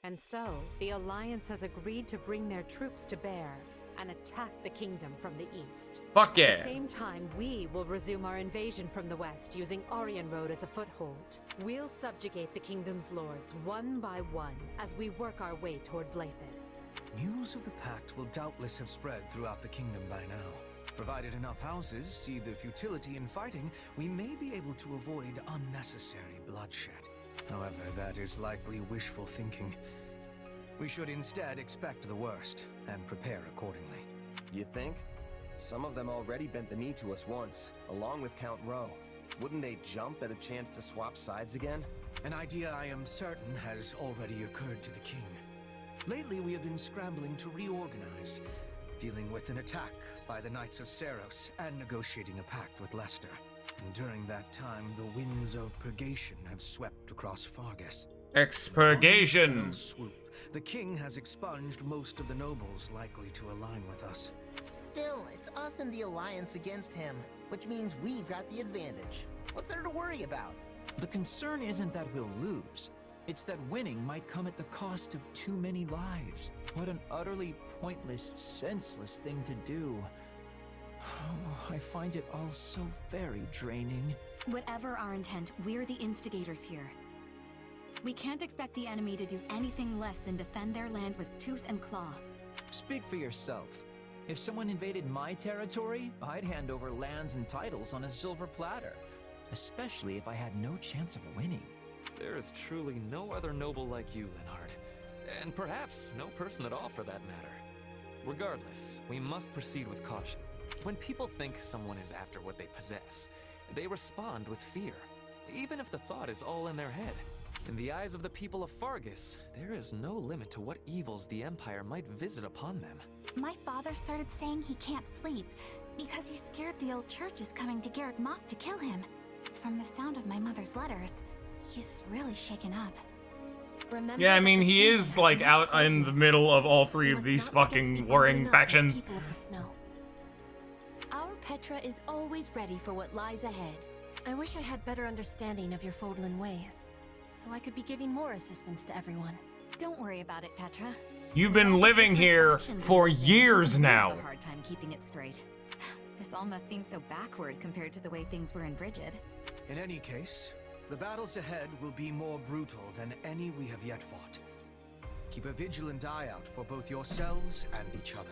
And so, the Alliance has agreed to bring their troops to bear and attack the kingdom from the east. Fuck yeah. At the same time, we will resume our invasion from the west using Aryan Road as a foothold. We'll subjugate the kingdom's lords one by one as we work our way toward Blaidd. News of the pact will doubtless have spread throughout the kingdom by now. Provided enough houses see the futility in fighting, we may be able to avoid unnecessary bloodshed. However, that is likely wishful thinking. We should instead expect the worst and prepare accordingly. You think? Some of them already bent the knee to us once, along with Count Rowe. Wouldn't they jump at a chance to swap sides again? An idea I am certain has already occurred to the king. Lately, we have been scrambling to reorganize, dealing with an attack by the Knights of Seros and negotiating a pact with Leicester. And during that time, the winds of purgation have swept across Fargus. Expurgation! Swoop. The king has expunged most of the nobles likely to align with us. Still, it's us and the Alliance against him, which means we've got the advantage. What's there to worry about? The concern isn't that we'll lose. It's that winning might come at the cost of too many lives. What an utterly pointless, senseless thing to do. Oh, I find it all so very draining. Whatever our intent, we're the instigators here. We can't expect the enemy to do anything less than defend their land with tooth and claw. Speak for yourself. If someone invaded my territory, I'd hand over lands and titles on a silver platter. Especially if I had no chance of winning. There is truly no other noble like you, Linhard. And perhaps no person at all for that matter. Regardless, we must proceed with caution. When people think someone is after what they possess, they respond with fear, even if the thought is all in their head. In the eyes of the people of Fargus, there is no limit to what evils the Empire might visit upon them. My father started saying he can't sleep because he's scared the old church is coming to Garreg Mach to kill him. From the sound of my mother's letters, he's really shaken up. Remember, yeah, I mean, he is, like, out in the middle of all three of these fucking warring factions. Our Petra is always ready for what lies ahead. I wish I had better understanding of your Fodlan ways, so I could be giving more assistance to everyone. Don't worry about it, Petra. You've been living here for years now. I have a hard time keeping it straight. This almost seems so backward compared to the way things were in Brigid. In any case, the battles ahead will be more brutal than any we have yet fought. Keep a vigilant eye out for both yourselves and each other.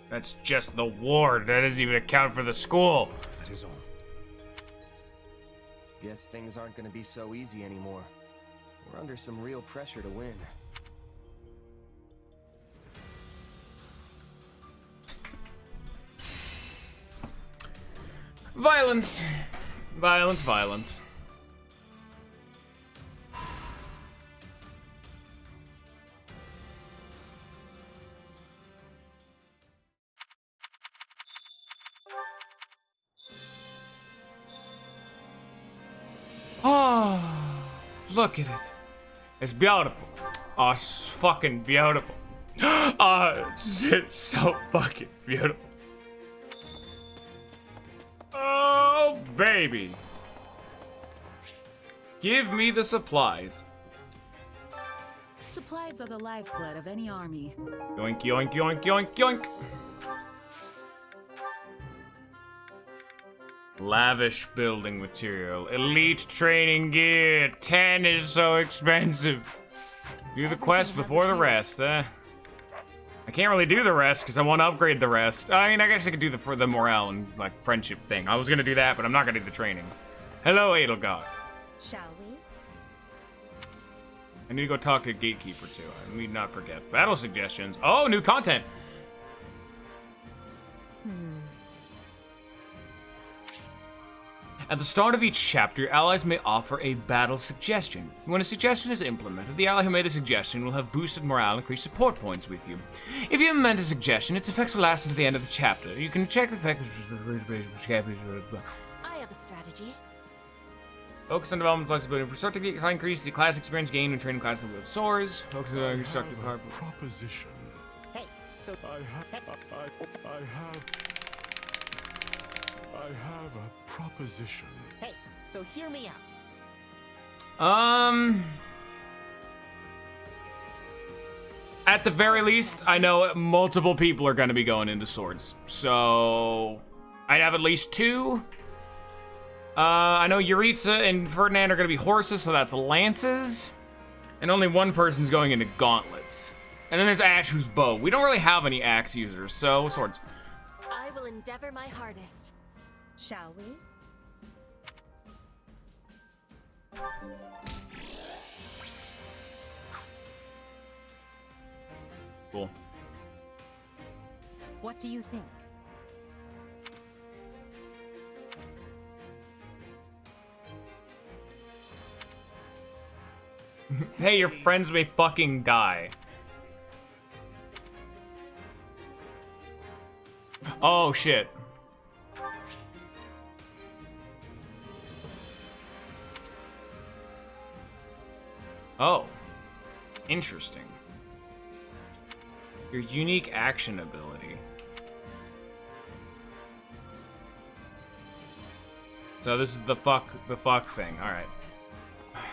That's just the ward. That doesn't even account for the school. That is all. Guess things aren't gonna be so easy anymore. We're under some real pressure to win. Violence. Violence, violence. Oh, look at it. It's beautiful. Oh, it's fucking beautiful. It's so fucking beautiful. baby. Give me the supplies. Supplies are the lifeblood of any army. Yoink, yoink, yoink, yoink, yoink. Lavish building material. Elite training gear. 10 is so expensive. Do the quest before the rest, I can't really do the rest because I want to upgrade the rest. I mean, I guess I could do for the morale and like friendship thing. I was gonna do that, but I'm not gonna do the training. Hello, Edelgard. Shall we? I need to go talk to Gatekeeper too. I need not forget. Battle suggestions. Oh, new content. At the start of each chapter, your allies may offer a battle suggestion. When a suggestion is implemented, the ally who made a suggestion will have boosted morale and increased support points with you. If you implement a suggestion, its effects will last until the end of the chapter. You can check the effects. I have a strategy. Focus on development flexibility. For constructive increase the class experience gained when training classes with swords. Focus on constructive hard. Proposition. Hey, so I have a proposition. Hey, so hear me out. At the very least, I know multiple people are going to be going into swords. So, I'd have at least 2. I know Yuritsa and Ferdinand are going to be horses, so that's lances. And only one person's going into gauntlets. And then there's Ash, who's bow. We don't really have any axe users, so swords. I will endeavor my hardest. Shall we? Cool. What do you think? Hey, your friends may fucking die. Oh, shit. Oh. Interesting. Your unique action ability. So this is the fuck thing. Alright.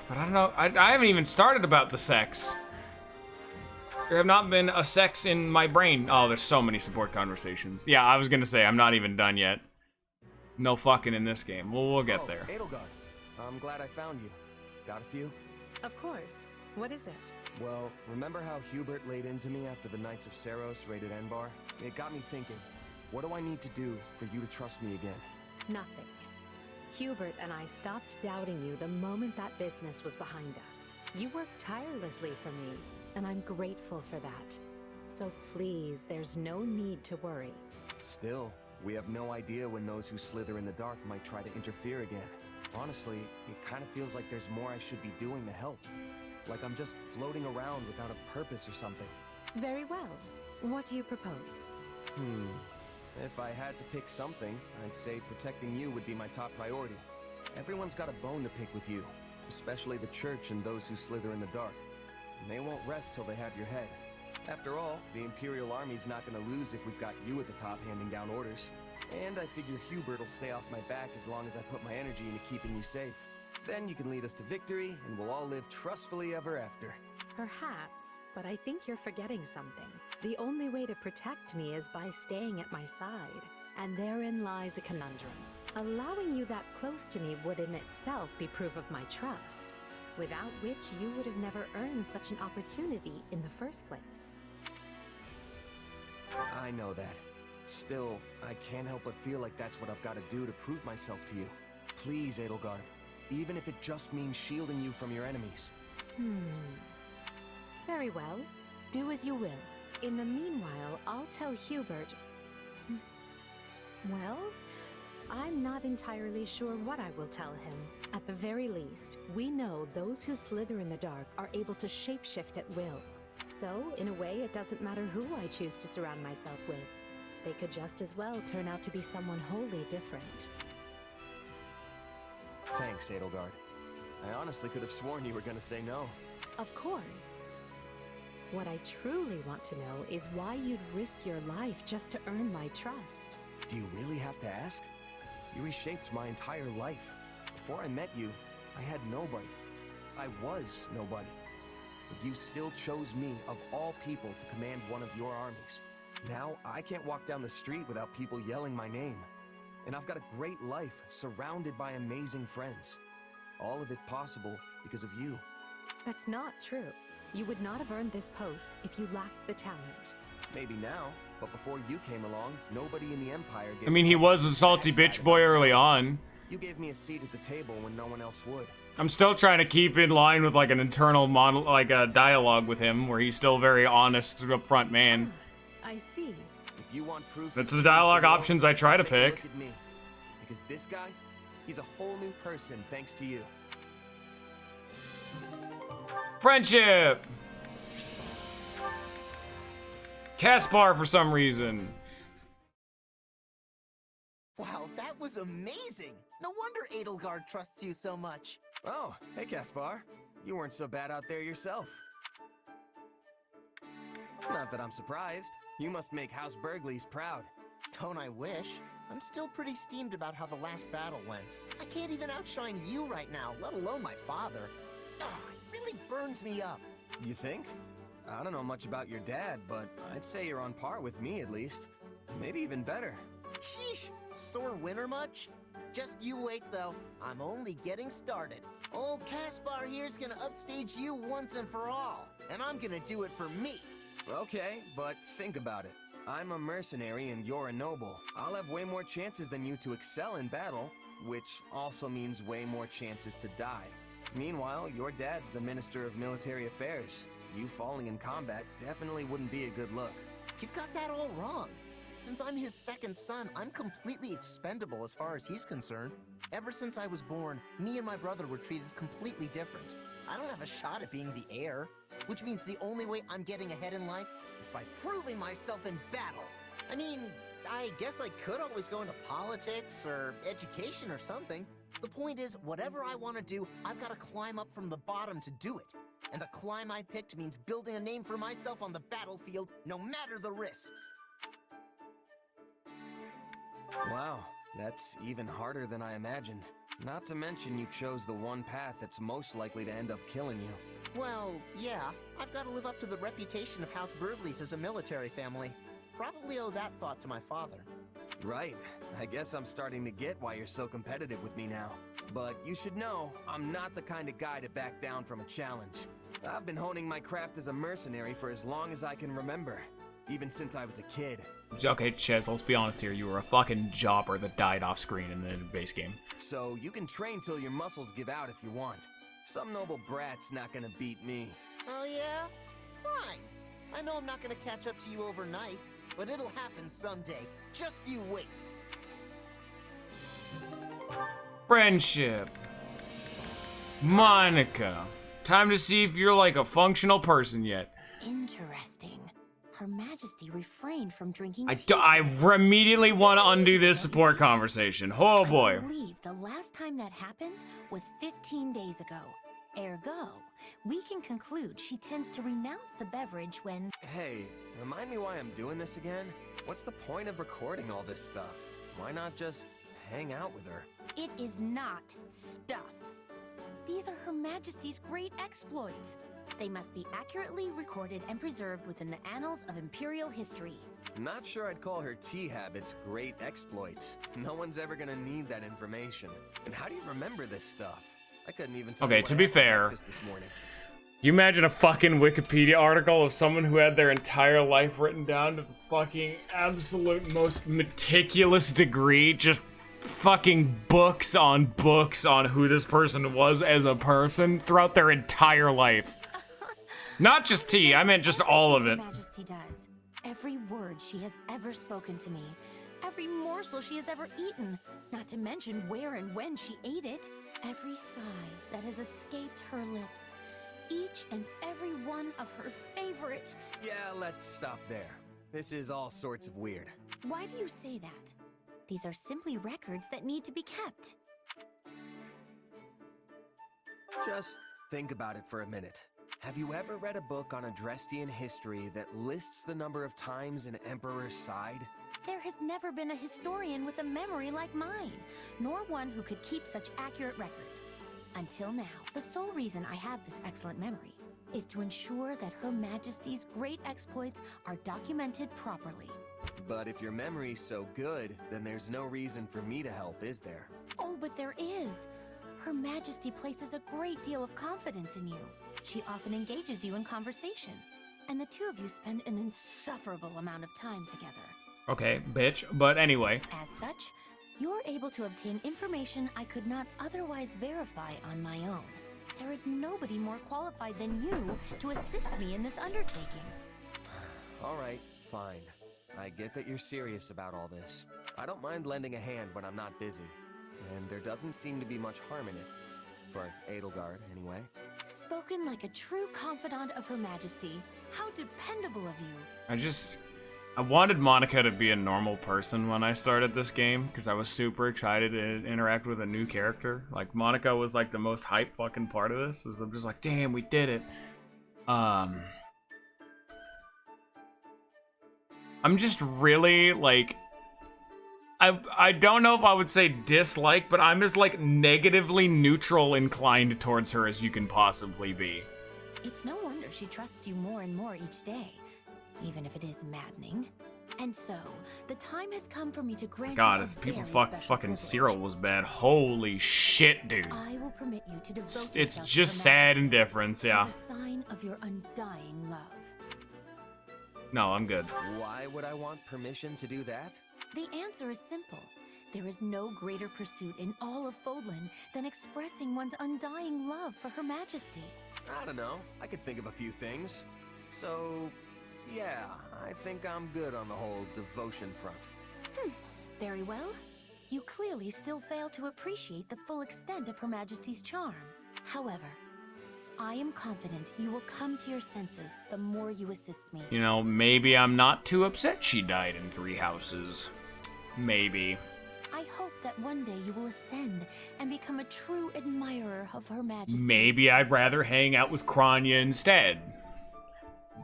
But I don't know. I haven't even started about the sex. There have not been a sex in my brain. Oh, there's so many support conversations. Yeah, I was gonna say, I'm not even done yet. No fucking in this game. We'll get there. Edelgard, I'm glad I found you. Got a few? Of course. What is it? Well, remember how Hubert laid into me after the Knights of Seros raided Enbar? It got me thinking, what do I need to do for you to trust me again? Nothing. Hubert and I stopped doubting you the moment that business was behind us. You worked tirelessly for me, and I'm grateful for that. So please, there's no need to worry. Still, we have no idea when those who slither in the dark might try to interfere again. Honestly, it kind of feels like there's more I should be doing to help. Like I'm just floating around without a purpose or something. Very well. What do you propose? If I had to pick something, I'd say protecting you would be my top priority. Everyone's got a bone to pick with you, especially the church and those who slither in the dark. And they won't rest till they have your head. After all, the Imperial Army's not gonna lose if we've got you at the top handing down orders. And I figure Hubert will stay off my back as long as I put my energy into keeping you safe. Then you can lead us to victory, and we'll all live trustfully ever after. Perhaps, but I think you're forgetting something. The only way to protect me is by staying at my side, and therein lies a conundrum. Allowing you that close to me would in itself be proof of my trust, without which you would have never earned such an opportunity in the first place. I know that. Still, I can't help but feel like that's what I've got to do to prove myself to you. Please, Edelgard, even if it just means shielding you from your enemies. Very well. Do as you will. In the meanwhile, I'll tell Hubert... Well, I'm not entirely sure what I will tell him. At the very least, we know those who slither in the dark are able to shapeshift at will. So, in a way, it doesn't matter who I choose to surround myself with. They could just as well turn out to be someone wholly different. Thanks, Edelgard. I honestly could have sworn you were gonna say no. Of course. What I truly want to know is why you'd risk your life just to earn my trust. Do you really have to ask? You reshaped my entire life. Before I met you, I had nobody. I was nobody. But you still chose me, of all people, to command one of your armies. Now, I can't walk down the street without people yelling my name. And I've got a great life, surrounded by amazing friends. All of it possible because of you. That's not true. You would not have earned this post if you lacked the talent. Maybe now, but before you came along, nobody in the Empire gave I mean, he was a salty bitch boy early on. You gave me a seat at the table when no one else would. I'm still trying to keep in line with like an internal a dialogue with him where he's still very honest, upfront man. I see. If you want proof, That's the dialogue options I try to take a look pick. at me. Because this guy, he's a whole new person thanks to you. Friendship! Caspar for some reason. Wow, that was amazing! No wonder Edelgard trusts you so much. Oh, hey Caspar. You weren't so bad out there yourself. Not that I'm surprised. You must make House Burgleys proud. Don't I wish? I'm still pretty steamed about how the last battle went. I can't even outshine you right now, let alone my father. Ugh, it really burns me up. You think? I don't know much about your dad, but I'd say you're on par with me at least. Maybe even better. Sheesh, sore winner much? Just you wait though, I'm only getting started. Old Caspar here's gonna upstage you once and for all, and I'm gonna do it for me. Okay, but think about it. I'm a mercenary and you're a noble. I'll have way more chances than you to excel in battle, which also means way more chances to die. Meanwhile, your dad's the Minister of Military Affairs. You falling in combat definitely wouldn't be a good look. You've got that all wrong. Since I'm his second son, I'm completely expendable as far as he's concerned. Ever since I was born, me and my brother were treated completely different. I don't have a shot at being the heir, which means the only way I'm getting ahead in life is by proving myself in battle. I mean, I guess I could always go into politics or education or something. The point is, whatever I want to do, I've got to climb up from the bottom to do it. And the climb I picked means building a name for myself on the battlefield, no matter the risks. Wow, that's even harder than I imagined. Not to mention you chose the one path that's most likely to end up killing you. Well, yeah, I've got to live up to the reputation of House Burgleys as a military family. Probably owe that thought to my father. Right. I guess I'm starting to get why you're so competitive with me now. But you should know, I'm not the kind of guy to back down from a challenge. I've been honing my craft as a mercenary for as long as I can remember. Even since I was a kid. Okay, Ches, let's be honest here. You were a fucking jobber that died off screen in the base game. So you can train till your muscles give out if you want. Some noble brat's not gonna beat me. Oh yeah? Fine. I know I'm not gonna catch up to you overnight, but it'll happen someday. Just you wait. Friendship. Monica. Time to see if you're like a functional person yet. Interesting. Her Majesty refrained from drinking I immediately want to undo this support conversation. Oh boy. I believe the last time that happened was 15 days ago. Ergo, we can conclude she tends to renounce the beverage when... Hey, remind me why I'm doing this again? What's the point of recording all this stuff? Why not just hang out with her? It is not stuff. These are Her Majesty's great exploits. They must be accurately recorded and preserved within the annals of Imperial history. Not sure I'd call her tea habits great exploits. No one's ever gonna need that information. And how do you remember this stuff? I couldn't even tell you Okay, what to I be had for fair, breakfast this morning. you imagine a fucking Wikipedia article of someone who had their entire life written down to the fucking absolute most meticulous degree, just fucking books on who this person was as a person throughout their entire life. Not just tea, I meant just all of it. Her Majesty does. Every word she has ever spoken to me, every morsel she has ever eaten, not to mention where and when she ate it, every sigh that has escaped her lips, each and every one of her favorite... Yeah, let's stop there. This is all sorts of weird. Why do you say that? These are simply records that need to be kept. Just think about it for a minute. Have you ever read a book on Adrestian history that lists the number of times an emperor sighed? There has never been a historian with a memory like mine, nor one who could keep such accurate records. Until now, the sole reason I have this excellent memory is to ensure that Her Majesty's great exploits are documented properly. But if your memory's so good, then there's no reason for me to help, is there? Oh, but there is. Her Majesty places a great deal of confidence in you. She often engages you in conversation, and the two of you spend an insufferable amount of time together. Okay, bitch. But anyway. As such, you're able to obtain information I could not otherwise verify on my own. There is nobody more qualified than you to assist me in this undertaking. All right, fine. I get that you're serious about all this. I don't mind lending a hand when I'm not busy. And there doesn't seem to be much harm in it. For Edelgard, anyway. Spoken like a true confidant of Her Majesty. How dependable of you. I wanted Monica to be a normal person when I started this game, because I was super excited to interact with a new character. Like, Monica was like the most hype fucking part of this. I'm just like, damn, we did it. I'm just really, like, I don't know if I would say dislike, but I'm as, like, negatively neutral inclined towards her as you can possibly be. It's no wonder she trusts you more and more each day, even if it is maddening. And so, the time has come for me to grant God, you a if people very special fucking privilege. Cyril was bad, holy shit, dude. I will permit you to devote It's yourself to just Her sad Majesty indifference, yeah. as a sign of your undying love. No, I'm good. Why would I want permission to do that? The answer is simple. There is no greater pursuit in all of Fodlan than expressing one's undying love for Her Majesty. I don't know. I could think of a few things. So, yeah, I think I'm good on the whole devotion front. Very well. You clearly still fail to appreciate the full extent of Her Majesty's charm. However, I am confident you will come to your senses the more you assist me. You know, maybe I'm not too upset she died in 3 houses. Maybe. I hope that one day you will ascend and become a true admirer of Her Majesty. Maybe I'd rather hang out with Kranya instead.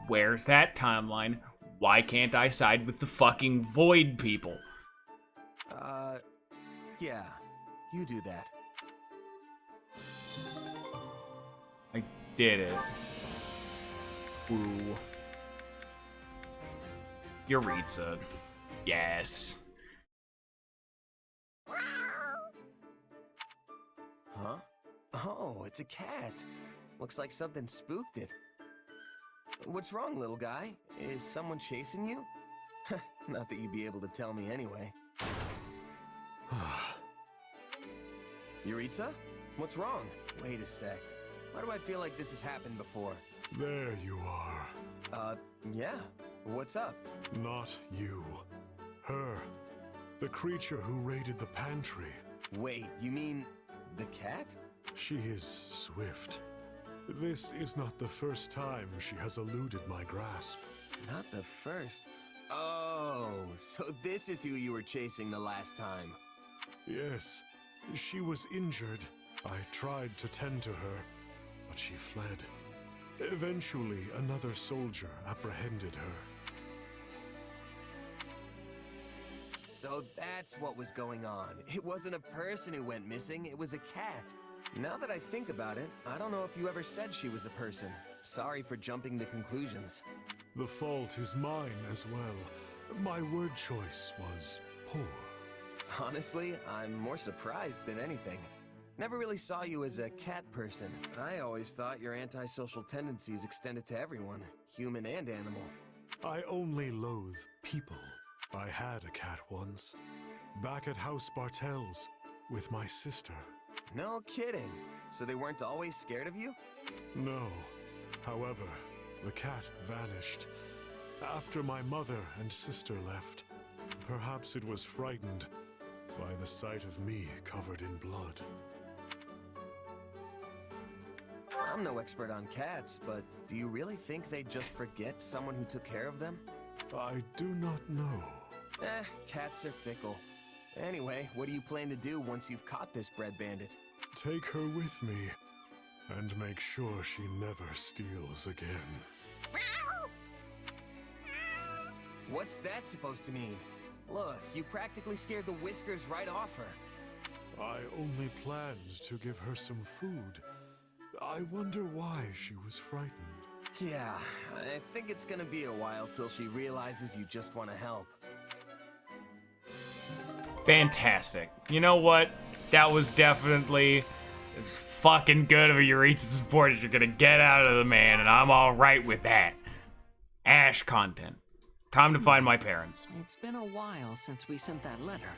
Where's that timeline? Why can't I side with the fucking Void people? Yeah, you do that. I did it. Ooh. Yuritsa. Yes. Huh? Oh, it's a cat. Looks like something spooked it. What's wrong, little guy? Is someone chasing you? Not that you'd be able to tell me anyway. Yuritsa? What's wrong? Wait a sec. Why do I feel like this has happened before? There you are. Yeah. What's up? Not you. Her. The creature who raided the pantry. Wait, you mean the cat? She is swift. This is not the first time she has eluded my grasp. Not the first. Oh, so this is who you were chasing the last time. Yes, she was injured. I tried to tend to her, but she fled. Eventually, another soldier apprehended her. So that's what was going on. It wasn't a person who went missing, it was a cat. Now that I think about it, I don't know if you ever said she was a person. Sorry for jumping to conclusions. The fault is mine as well. My word choice was poor. Honestly, I'm more surprised than anything. Never really saw you as a cat person. I always thought your antisocial tendencies extended to everyone, human and animal. I only loathe people. I had a cat once, back at House Bartels, with my sister. No kidding. So they weren't always scared of you? No. However, the cat vanished. After my mother and sister left, perhaps it was frightened by the sight of me covered in blood. I'm no expert on cats, but do you really think they'd just forget someone who took care of them? I do not know. Cats are fickle. Anyway, what do you plan to do once you've caught this bread bandit? Take her with me, and make sure she never steals again. What's that supposed to mean? Look, you practically scared the whiskers right off her. I only planned to give her some food. I wonder why she was frightened. Yeah, I think it's gonna be a while till she realizes you just want to help. Fantastic. You know what? That was definitely as fucking good of a Yuritsa support as you're gonna get out of the man, and I'm alright with that. Ash content. Time to find my parents. It's been a while since we sent that letter,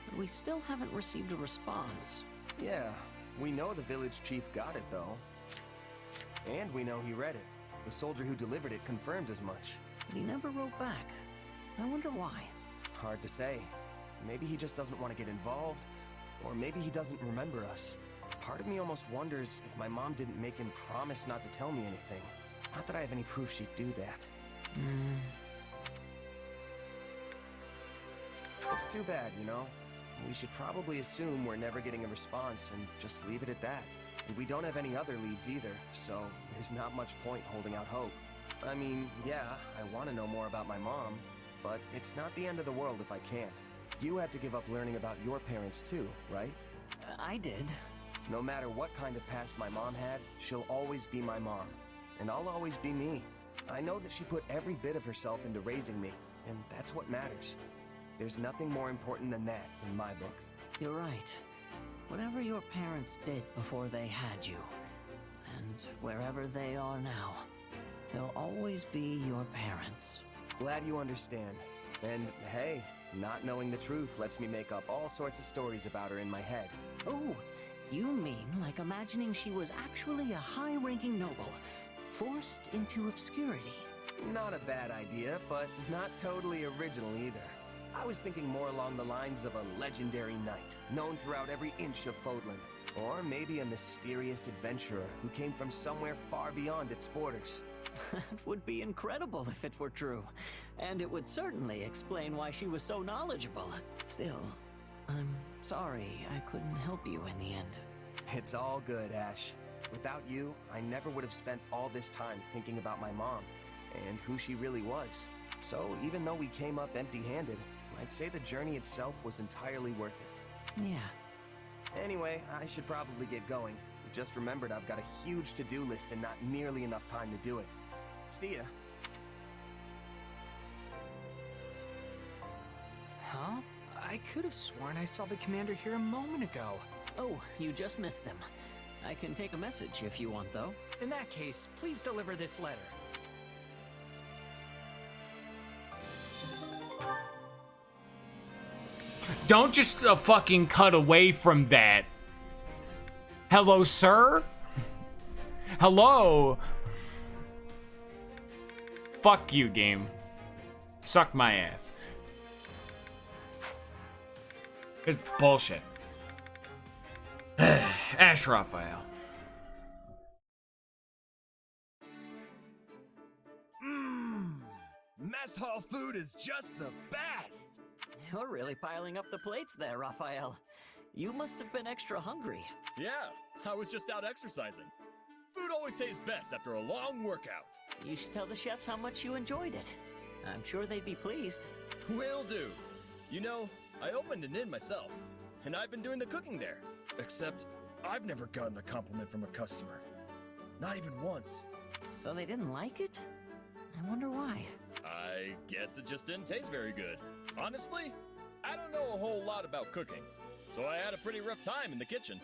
but we still haven't received a response. Yeah, we know the village chief got it though. And we know he read it. The soldier who delivered it confirmed as much. But he never wrote back. I wonder why. Hard to say. Maybe he just doesn't want to get involved, or maybe he doesn't remember us. Part of me almost wonders if my mom didn't make him promise not to tell me anything. Not that I have any proof she'd do that. It's too bad, you know? We should probably assume we're never getting a response and just leave it at that. And we don't have any other leads either, so there's not much point holding out hope. I mean, yeah, I want to know more about my mom, but it's not the end of the world if I can't. You had to give up learning about your parents too, right? I did. No matter what kind of past my mom had, she'll always be my mom. And I'll always be me. I know that she put every bit of herself into raising me, and that's what matters. There's nothing more important than that in my book. You're right. Whatever your parents did before they had you, and wherever they are now, they'll always be your parents. Glad you understand. And hey, not knowing the truth lets me make up all sorts of stories about her in my head. Oh, you mean like imagining she was actually a high-ranking noble, forced into obscurity? Not a bad idea, but not totally original either. I was thinking more along the lines of a legendary knight, known throughout every inch of Fodlan. Or maybe a mysterious adventurer who came from somewhere far beyond its borders. That would be incredible if it were true. And it would certainly explain why she was so knowledgeable. Still, I'm sorry I couldn't help you in the end. It's all good, Ash. Without you, I never would have spent all this time thinking about my mom and who she really was. So even though we came up empty-handed, I'd say the journey itself was entirely worth it. Yeah. Anyway, I should probably get going. Just remembered I've got a huge to-do list and not nearly enough time to do it. See ya. Huh? I could have sworn I saw the commander here a moment ago. Oh, you just missed them. I can take a message if you want, though. In that case, please deliver this letter. Don't just fucking cut away from that. Hello, sir? Hello? Fuck you, game. Suck my ass. It's bullshit. Ash Raphael. Mess hall food is just the best! You're really piling up the plates there, Raphael. You must have been extra hungry. Yeah, I was just out exercising. Food always tastes best after a long workout. You should tell the chefs how much you enjoyed it. I'm sure they'd be pleased. Will do. You know, I opened an inn myself, and I've been doing the cooking there. Except, I've never gotten a compliment from a customer. Not even once. So they didn't like it? I wonder why. I guess it just didn't taste very good. Honestly, I don't know a whole lot about cooking, so I had a pretty rough time in the kitchen.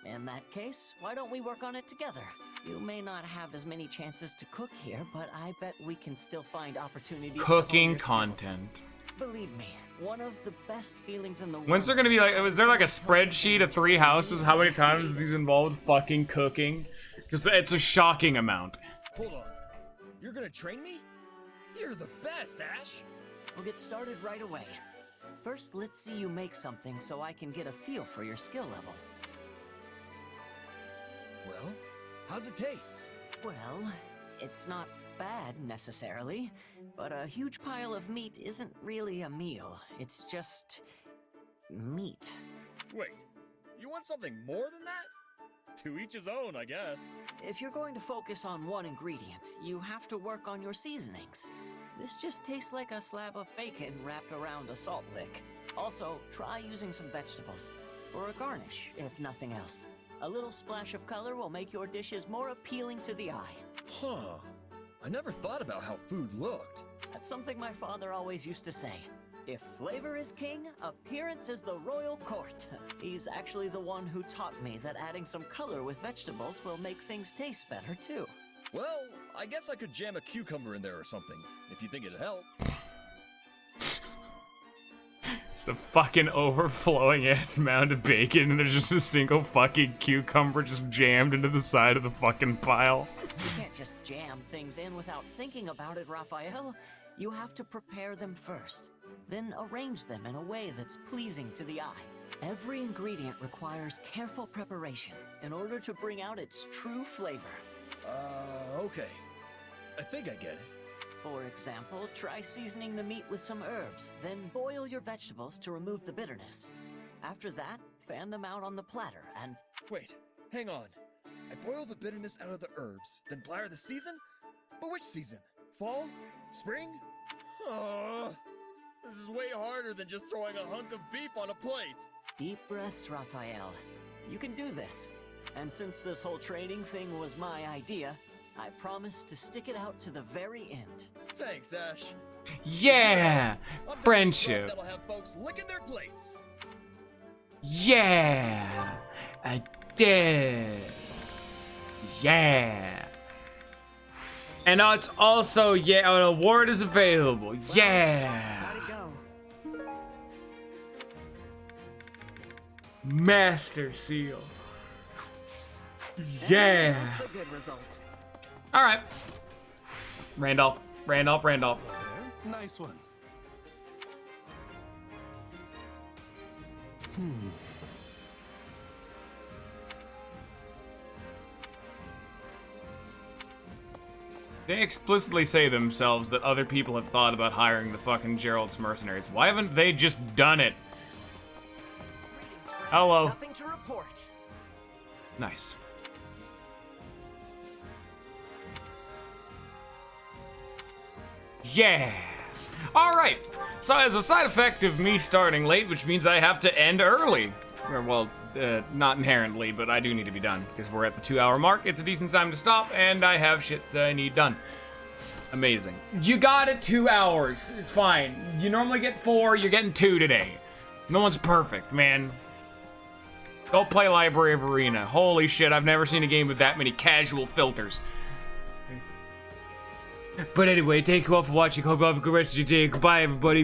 In that case, why don't we work on it together? You may not have as many chances to cook here, but I bet we can still find opportunities Cooking to hone your content. skills. Believe me, one of the best feelings in the world. When's there gonna be like, was there like a spreadsheet of 3 houses? How many times these involved fucking cooking? Because it's a shocking amount. Hold on. You're gonna train me? You're the best, Ash! We'll get started right away. First, let's see you make something so I can get a feel for your skill level. Well, how's it taste? Well, it's not bad necessarily, but a huge pile of meat isn't really a meal. It's just meat. Wait, you want something more than that? To each his own, I guess. If you're going to focus on one ingredient, you have to work on your seasonings. This just tastes like a slab of bacon wrapped around a salt lick. Also, try using some vegetables. For a garnish, if nothing else. A little splash of color will make your dishes more appealing to the eye. Huh. I never thought about how food looked. That's something my father always used to say. If flavor is king, appearance is the royal court. He's actually the one who taught me that adding some color with vegetables will make things taste better too. Well, I guess I could jam a cucumber in there or something, if you think it'd help. It's a fucking overflowing ass amount of bacon, and there's just a single fucking cucumber just jammed into the side of the fucking pile. You can't just jam things in without thinking about it, Raphael. You have to prepare them first, then arrange them in a way that's pleasing to the eye. Every ingredient requires careful preparation in order to bring out its true flavor. Okay. I think I get it. For example, try seasoning the meat with some herbs, then boil your vegetables to remove the bitterness. After that, fan them out on the platter and... Wait, hang on. I boil the bitterness out of the herbs, then platter the season? But which season? Fall? Spring? Oh, this is way harder than just throwing a hunk of beef on a plate. Deep breaths, Raphael. You can do this. And since this whole training thing was my idea, I promise to stick it out to the very end. Thanks, Ash. Yeah! Friendship. That'll have folks licking their plates. Yeah! I did. Yeah! And now it's also, yeah, an award is available. Yeah! How'd it go? Master Seal. Yeah! That's a good result. Alright. Randolph. Nice one. They explicitly say themselves that other people have thought about hiring the fucking Gerald's mercenaries. Why haven't they just done it? Hello. Nothing to report. Nice. Yeah! Alright, so as a side effect of me starting late, which means I have to end early. Well, not inherently, but I do need to be done, because we're at the 2-hour mark, it's a decent time to stop, and I have shit I need done. Amazing. You got it 2 hours, it's fine. You normally get 4, you're getting 2 today. No one's perfect, man. Go play Library of Arena. Holy shit, I've never seen a game with that many casual filters. But anyway, thank you all for watching. Hope you have a good rest of your day. Goodbye, everybody.